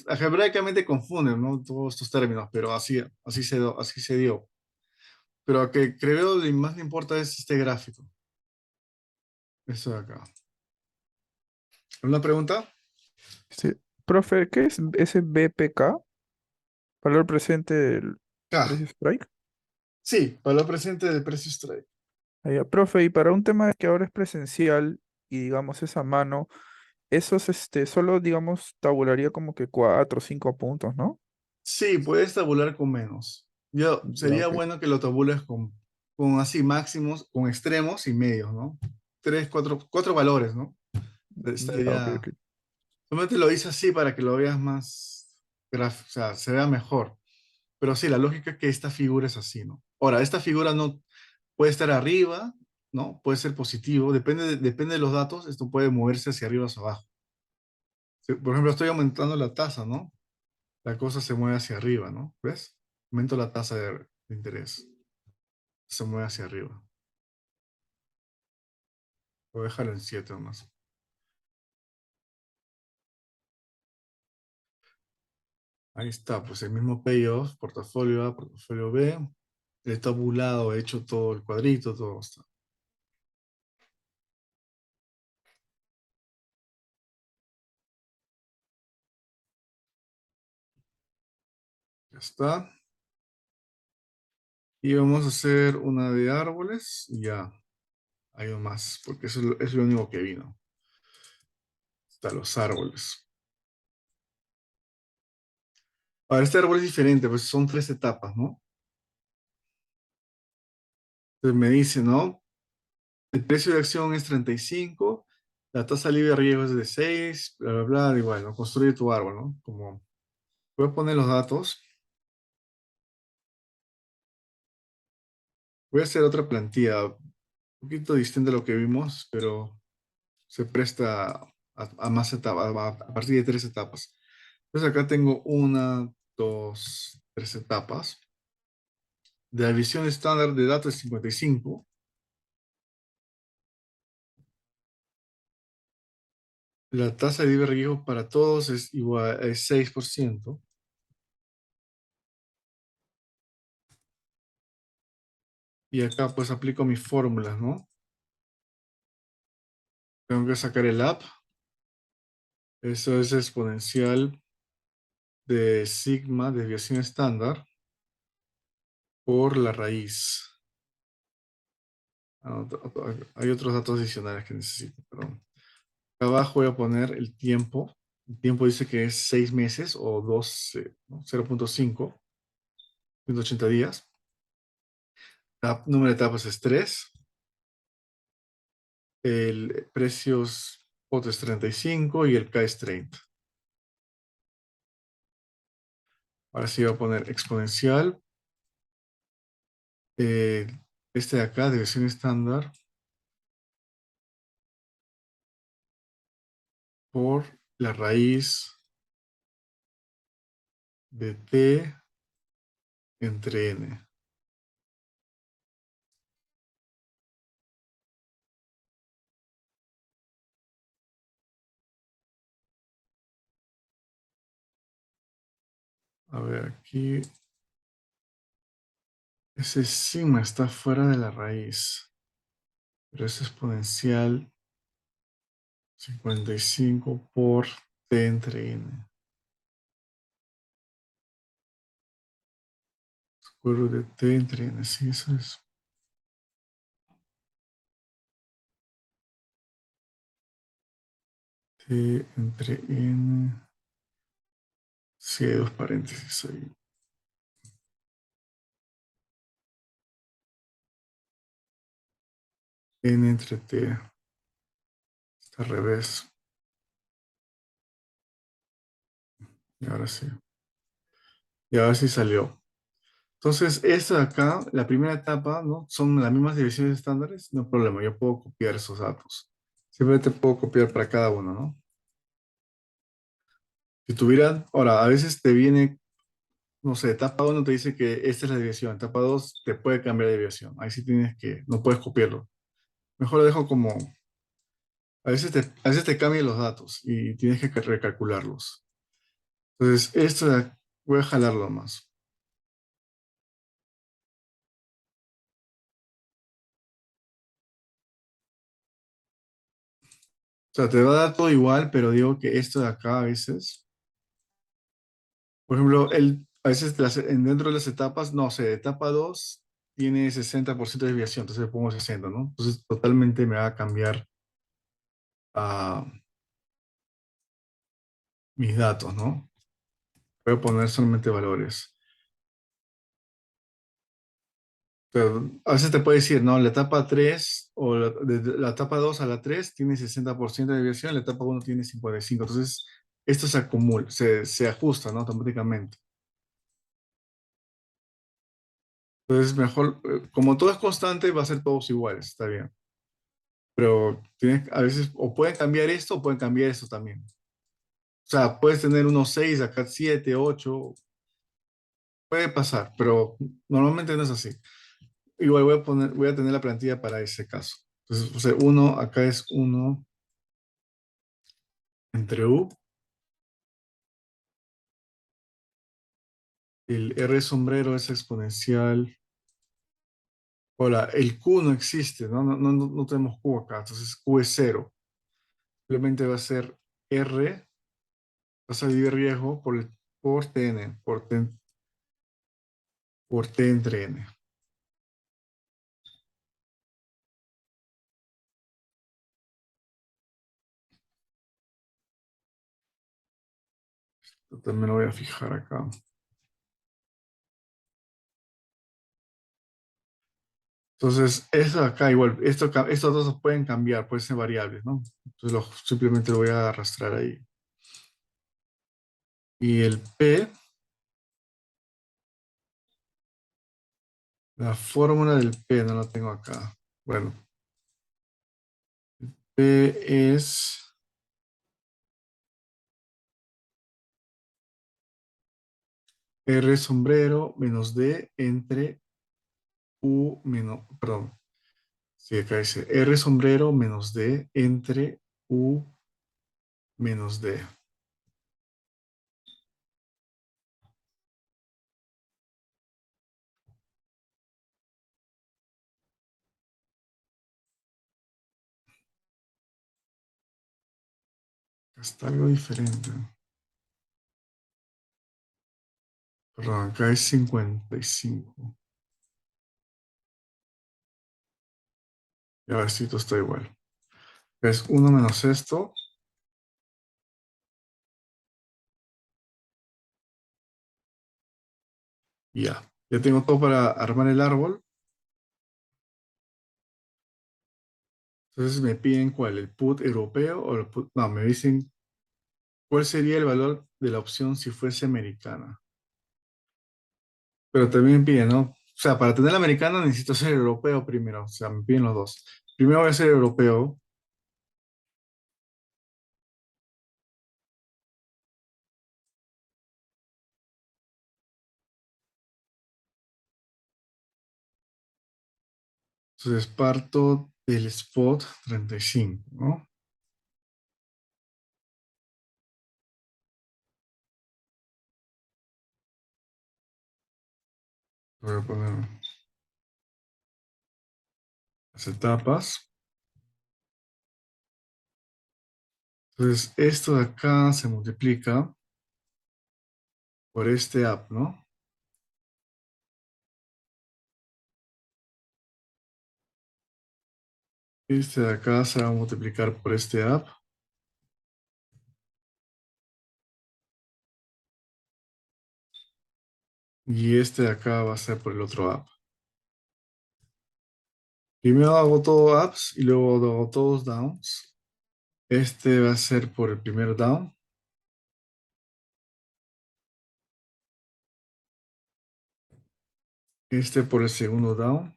algebraicamente confunden, ¿no? Todos estos términos, pero así se dio. Pero a que creo lo que más le importa es este gráfico. Esto de acá. ¿Una pregunta? Sí. Profe, ¿qué es ese BPK? Valor presente del Ah, precio strike. sí, valor presente del precio strike. Ah, ya, profe, y para un tema que ahora es presencial y digamos es a mano, esos solo digamos tabularía como que 4 o 5 puntos, ¿no? Sí, puedes tabular con menos. Ya, Sería ok. bueno que lo tabules con así máximos, con extremos y medios, ¿no? Tres, cuatro valores, ¿no? Ya, ok, Estaría. ok. Solamente lo hice así para que lo veas más gráfico, o sea, se vea mejor. Pero sí, la lógica es que esta figura es así, ¿no? Ahora, esta figura no puede estar arriba, ¿no? Puede ser positivo, depende de los datos, esto puede moverse hacia arriba o hacia abajo. Por ejemplo, estoy aumentando la tasa, ¿no? La cosa se mueve hacia arriba, ¿no? ¿Ves? Aumento la tasa de interés, se mueve hacia arriba. Voy a dejarlo en 7 nomás. Ahí está, pues el mismo payoff, portafolio A, portafolio B. He tabulado, he hecho todo el cuadrito, todo está. Ya está. Y vamos a hacer una de árboles. Y ya. hay uno más, porque eso es lo único que vino. Hasta los árboles. Ahora, este árbol es diferente, pues son tres etapas, ¿no? Entonces me dice, ¿no? El precio de acción es 35, la tasa libre de riesgo es de 6, bla, bla, bla, igual, ¿no? Construye tu árbol, ¿no? Como, voy a poner los datos. Voy a hacer otra plantilla, un poquito distinta a lo que vimos, pero se presta a más etapas, a partir de tres etapas. Entonces acá tengo una, dos, tres etapas. De la visión estándar de datos es 55. La tasa de libre riesgo para todos es igual, es 6%. Y acá pues aplico mis fórmulas, ¿no? Tengo que sacar el app. Eso es exponencial de sigma, desviación estándar, por la raíz. Hay otros datos adicionales que necesito, perdón. Abajo voy a poner el tiempo. El tiempo dice que es 6 meses o 12, ¿no? 0.5, 180 días. Número de etapas es 3. El precio spot es 35 y el K es 30. Ahora sí voy a poner exponencial. eh, este de acá, desviación estándar, por la raíz de T entre N. A ver, aquí ese sigma está fuera de la raíz, pero es exponencial 55 por T entre N. Square de T entre N, sí, eso es. T entre N. Sí, hay dos paréntesis ahí. N entre T. Está al revés. Y ahora sí. Y ahora sí salió. Entonces, esta de acá, la primera etapa, ¿no? Son las mismas divisiones estándares, no hay problema, yo puedo copiar esos datos. Simplemente puedo copiar para cada uno, ¿no? Si tuviera, ahora, a veces te viene, no sé, etapa uno te dice que esta es la desviación, etapa 2 te puede cambiar de desviación. Ahí sí tienes que, no puedes copiarlo. Mejor lo dejo como, a veces te cambian los datos y tienes que recalcularlos. Entonces, voy a jalarlo más. O sea, te va a dar todo igual, pero digo que esto de acá a veces, por ejemplo, a veces dentro de las etapas, no sé, etapa 2 tiene 60% de desviación, entonces le pongo 60, ¿no? Entonces totalmente me va a cambiar a mis datos, ¿no? Voy a poner solamente valores. Pero a veces te puede decir, no, la etapa 3 o de la etapa 2 a la 3 tiene 60% de desviación, la etapa uno tiene 55. Entonces, esto se acumula, se ajusta, ¿no? Automáticamente. Entonces, mejor, como todo es constante, va a ser todos iguales, está bien. Pero a veces, o pueden cambiar esto o pueden cambiar esto también. O sea, puedes tener unos 6, acá 7, 8, puede pasar, pero normalmente no es así. Igual voy a tener la plantilla para ese caso. Entonces, o sea, uno, acá es uno entre U, el R sombrero es exponencial. Ahora, el Q no existe, ¿no? No tenemos Q acá, entonces Q es cero. Simplemente va a ser R, vas a dividir riesgo por TN, por T entre N. También lo voy a fijar acá. Entonces, eso acá igual, estos dos pueden cambiar, pueden ser variables, ¿no? Entonces simplemente lo voy a arrastrar ahí. Y el P, la fórmula del P no la tengo acá. Bueno, P es R sombrero menos D entre U menos, perdón, sí, acá dice R sombrero menos D entre U menos D. Está algo diferente. Perdón, acá es 55. Y ahora sí, todo está igual. Es uno menos esto. Y ya. Ya tengo todo para armar el árbol. Entonces me piden cuál, el put europeo o el put. No, me dicen cuál sería el valor de la opción si fuese americana. Pero también me piden, ¿no? O sea, para tener la americana necesito ser europeo primero. O sea, me piden los dos. Primero voy a ser europeo. Entonces parto del spot 35, ¿no? Voy a poner las etapas. Entonces esto de acá se multiplica por este app, ¿no? Este de acá se va a multiplicar por este app. Y este de acá va a ser por el otro app. Primero hago todo ups y luego hago todos downs. Este va a ser por el primer down. Este por el segundo down.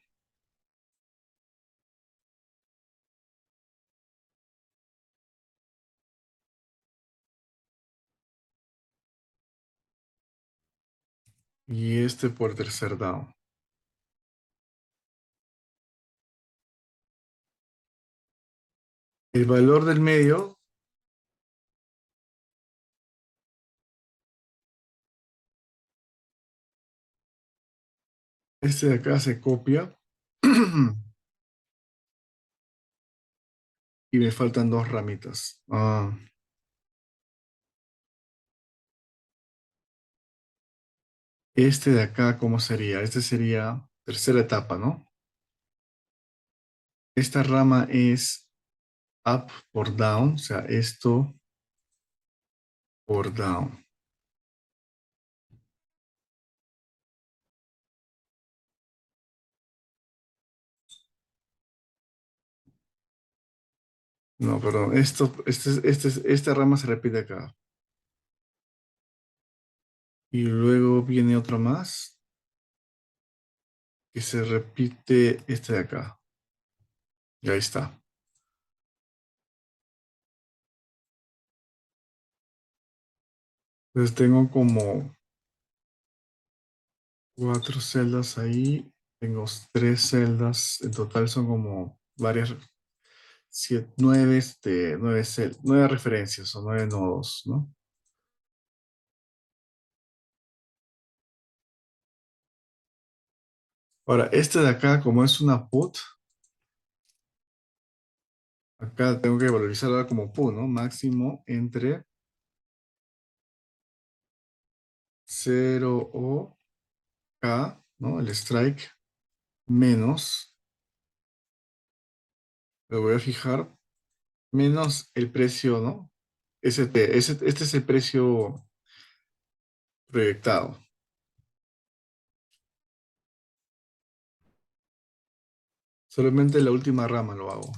Y este por el tercer down. El valor del medio, este de acá se copia. Y me faltan dos ramitas. Este de acá, ¿cómo sería? Este sería tercera etapa, ¿no? Esta rama es up por down, o sea, esto por down. No, perdón, esta rama se repite acá. Y luego viene otra más que se repite este de acá. Y ahí está. Entonces tengo como cuatro celdas ahí. Tengo tres celdas. En total son como varias, nueve, nueve referencias o nueve nodos, ¿no? Ahora, este de acá, como es una put, acá tengo que valorizarla como put, ¿no? Máximo entre 0 o K, ¿no? El strike menos, lo voy a fijar, menos el precio, ¿no? Este es el precio proyectado. Solamente la última rama lo hago.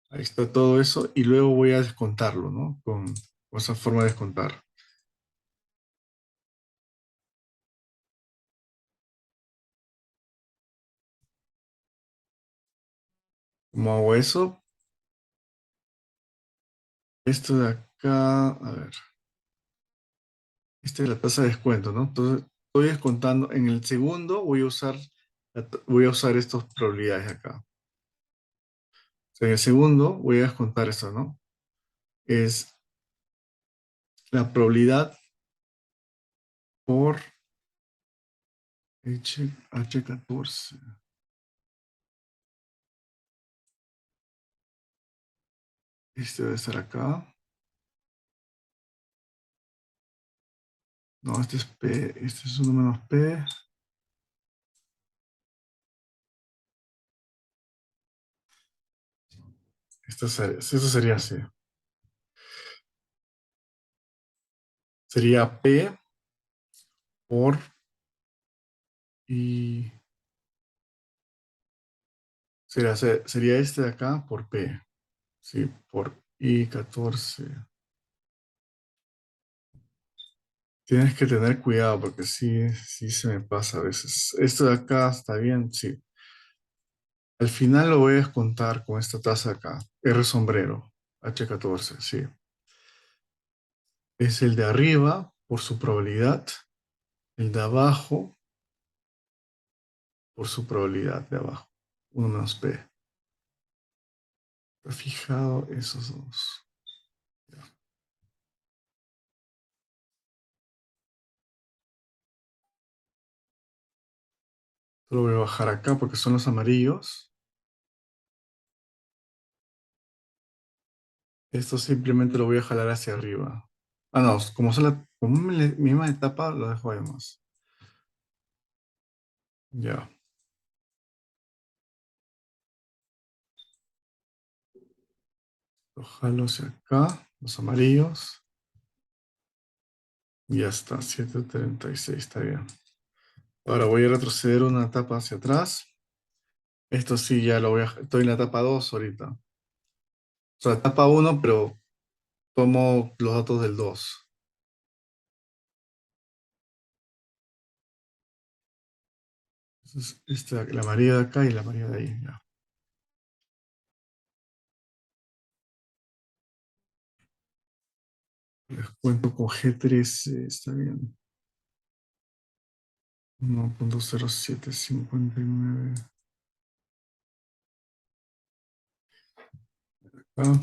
Ahí está todo eso y luego voy a descontarlo, ¿no? Con esa forma de descontar. ¿Cómo hago eso? Esto de acá, a ver, esta es la tasa de descuento, ¿no? Entonces, estoy descontando. En el segundo voy a usar estas probabilidades acá. O sea, en el segundo voy a descontar esto, ¿no? Es la probabilidad por H14. Este debe estar acá. No, este es P, este es 1 menos P. Eso sería así. Sería P por y sería este de acá por P. Sí, por I14. Tienes que tener cuidado porque sí, sí se me pasa a veces. Esto de acá está bien, sí. Al final lo voy a descontar con esta tasa acá. R sombrero, H14, sí. Es el de arriba por su probabilidad, el de abajo por su probabilidad de abajo. 1 menos P. Está fijado esos dos. Ya. Lo voy a bajar acá porque son los amarillos. Esto simplemente lo voy a jalar hacia arriba. Ah, no, como son como misma etapa, lo dejo ahí más. Ya, lo jalo hacia acá, los amarillos. Y ya está, 736 está bien. Ahora voy a retroceder una etapa hacia atrás. Esto sí, ya estoy en la etapa 2 ahorita. O sea, etapa uno, pero tomo los datos del 2. Entonces, la amarilla de acá y la amarilla de ahí, ya. Les cuento con G13, está bien. 1.0759. Ah,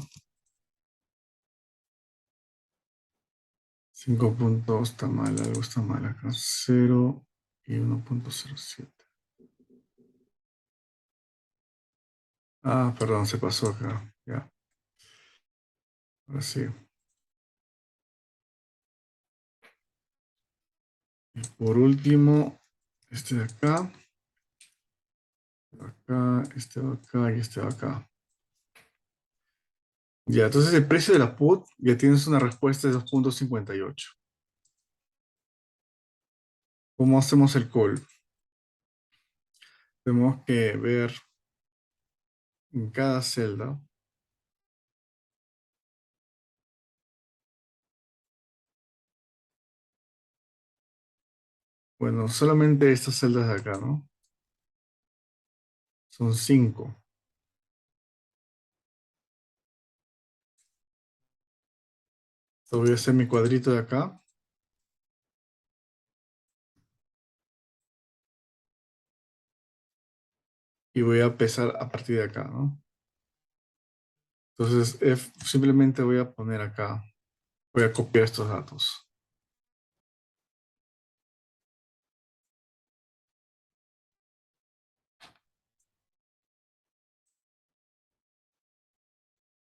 5 puntos, está mal, algo está mal acá. 0 y 1.07. Ah, perdón, se pasó acá. Ya, ahora sí. Y por último, este de acá, este de acá y este de acá. Ya, entonces el precio de la put ya tienes una respuesta de 2.58. ¿Cómo hacemos el call? Tenemos que ver en cada celda. Bueno, solamente estas celdas de acá, ¿no? Son 5. Voy a hacer mi cuadrito de acá y voy a pesar a partir de acá, ¿no? Entonces, simplemente voy a poner acá, voy a copiar estos datos.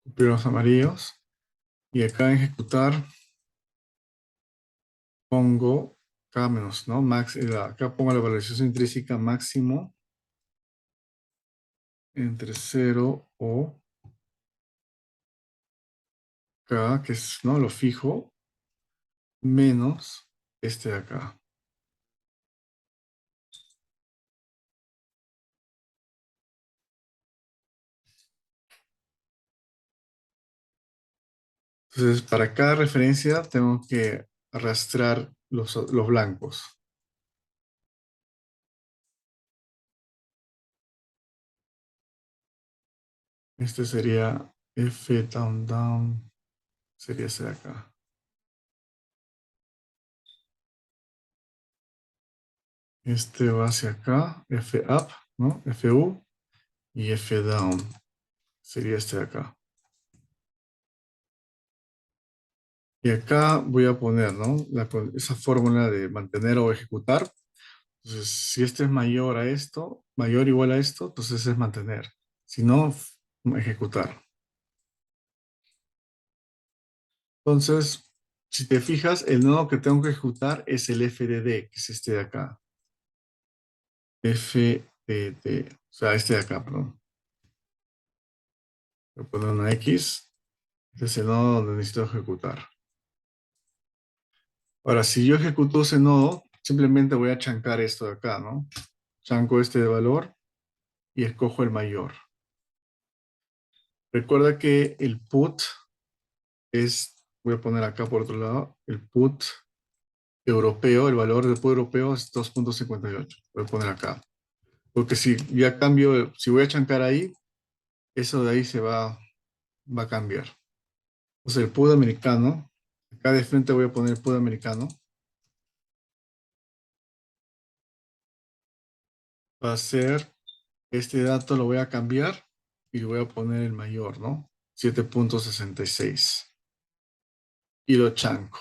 Copiar los amarillos y acá en ejecutar pongo K menos, ¿no? Acá pongo la valorización intrínseca máximo entre 0 o K, que es, ¿no? Lo fijo. menos este de acá. Entonces, para cada referencia tengo que arrastrar los blancos. Este sería F down down, sería ese de acá. Este va hacia acá, F up, ¿no? F U y F down, sería este de acá. Y acá voy a poner, ¿no? Esa fórmula de mantener o ejecutar. Entonces, si este es mayor a esto, mayor o igual a esto, entonces es mantener. Si no, ejecutar. Entonces, si te fijas, el nodo que tengo que ejecutar es el FDD, que es este de acá. FDD, o sea, este de acá, perdón. Voy a poner una X. Este es el nodo donde necesito ejecutar. Ahora, si yo ejecuto ese nodo, simplemente voy a chancar esto de acá, ¿no? Chanco este de valor y escojo el mayor. Recuerda que el put voy a poner acá por otro lado, el put europeo, el valor del put europeo es 2.58. Voy a poner acá. Porque si ya cambio, si voy a chancar ahí, eso de ahí va a cambiar. Entonces el put americano, acá de frente voy a poner el put americano, va a ser, este dato lo voy a cambiar y le voy a poner el mayor, ¿no? 7.66. Y lo chanco.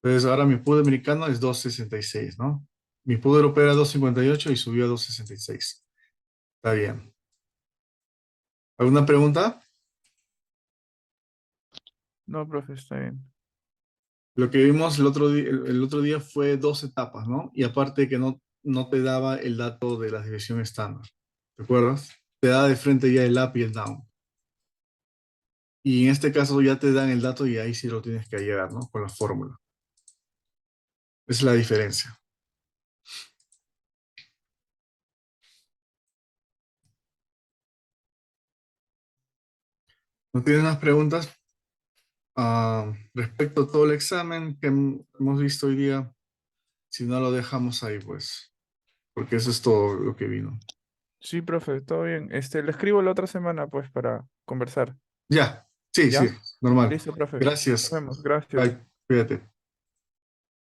Entonces ahora mi PUD americano es 2.66, ¿no? Mi PUD europeo era 2.58 y subió a 2.66. Está bien. ¿Alguna pregunta? No, profe, está bien. Lo que vimos el otro día fue dos etapas, ¿no? Y aparte que no te daba el dato de la división estándar. ¿Te acuerdas? Te da de frente ya el up y el down. Y en este caso ya te dan el dato y ahí sí lo tienes que hallar, ¿no? Con la fórmula. Esa es la diferencia. ¿No tienes más preguntas? Respecto a todo el examen que hemos visto hoy día, si no lo dejamos ahí, pues, porque eso es todo lo que vino. Sí, profe, todo bien. Le escribo la otra semana, pues, para conversar. Ya, sí, sí, ¿Ya? normal. Listo, profe. Nos Gracias. vemos. Gracias. Bye, cuídate.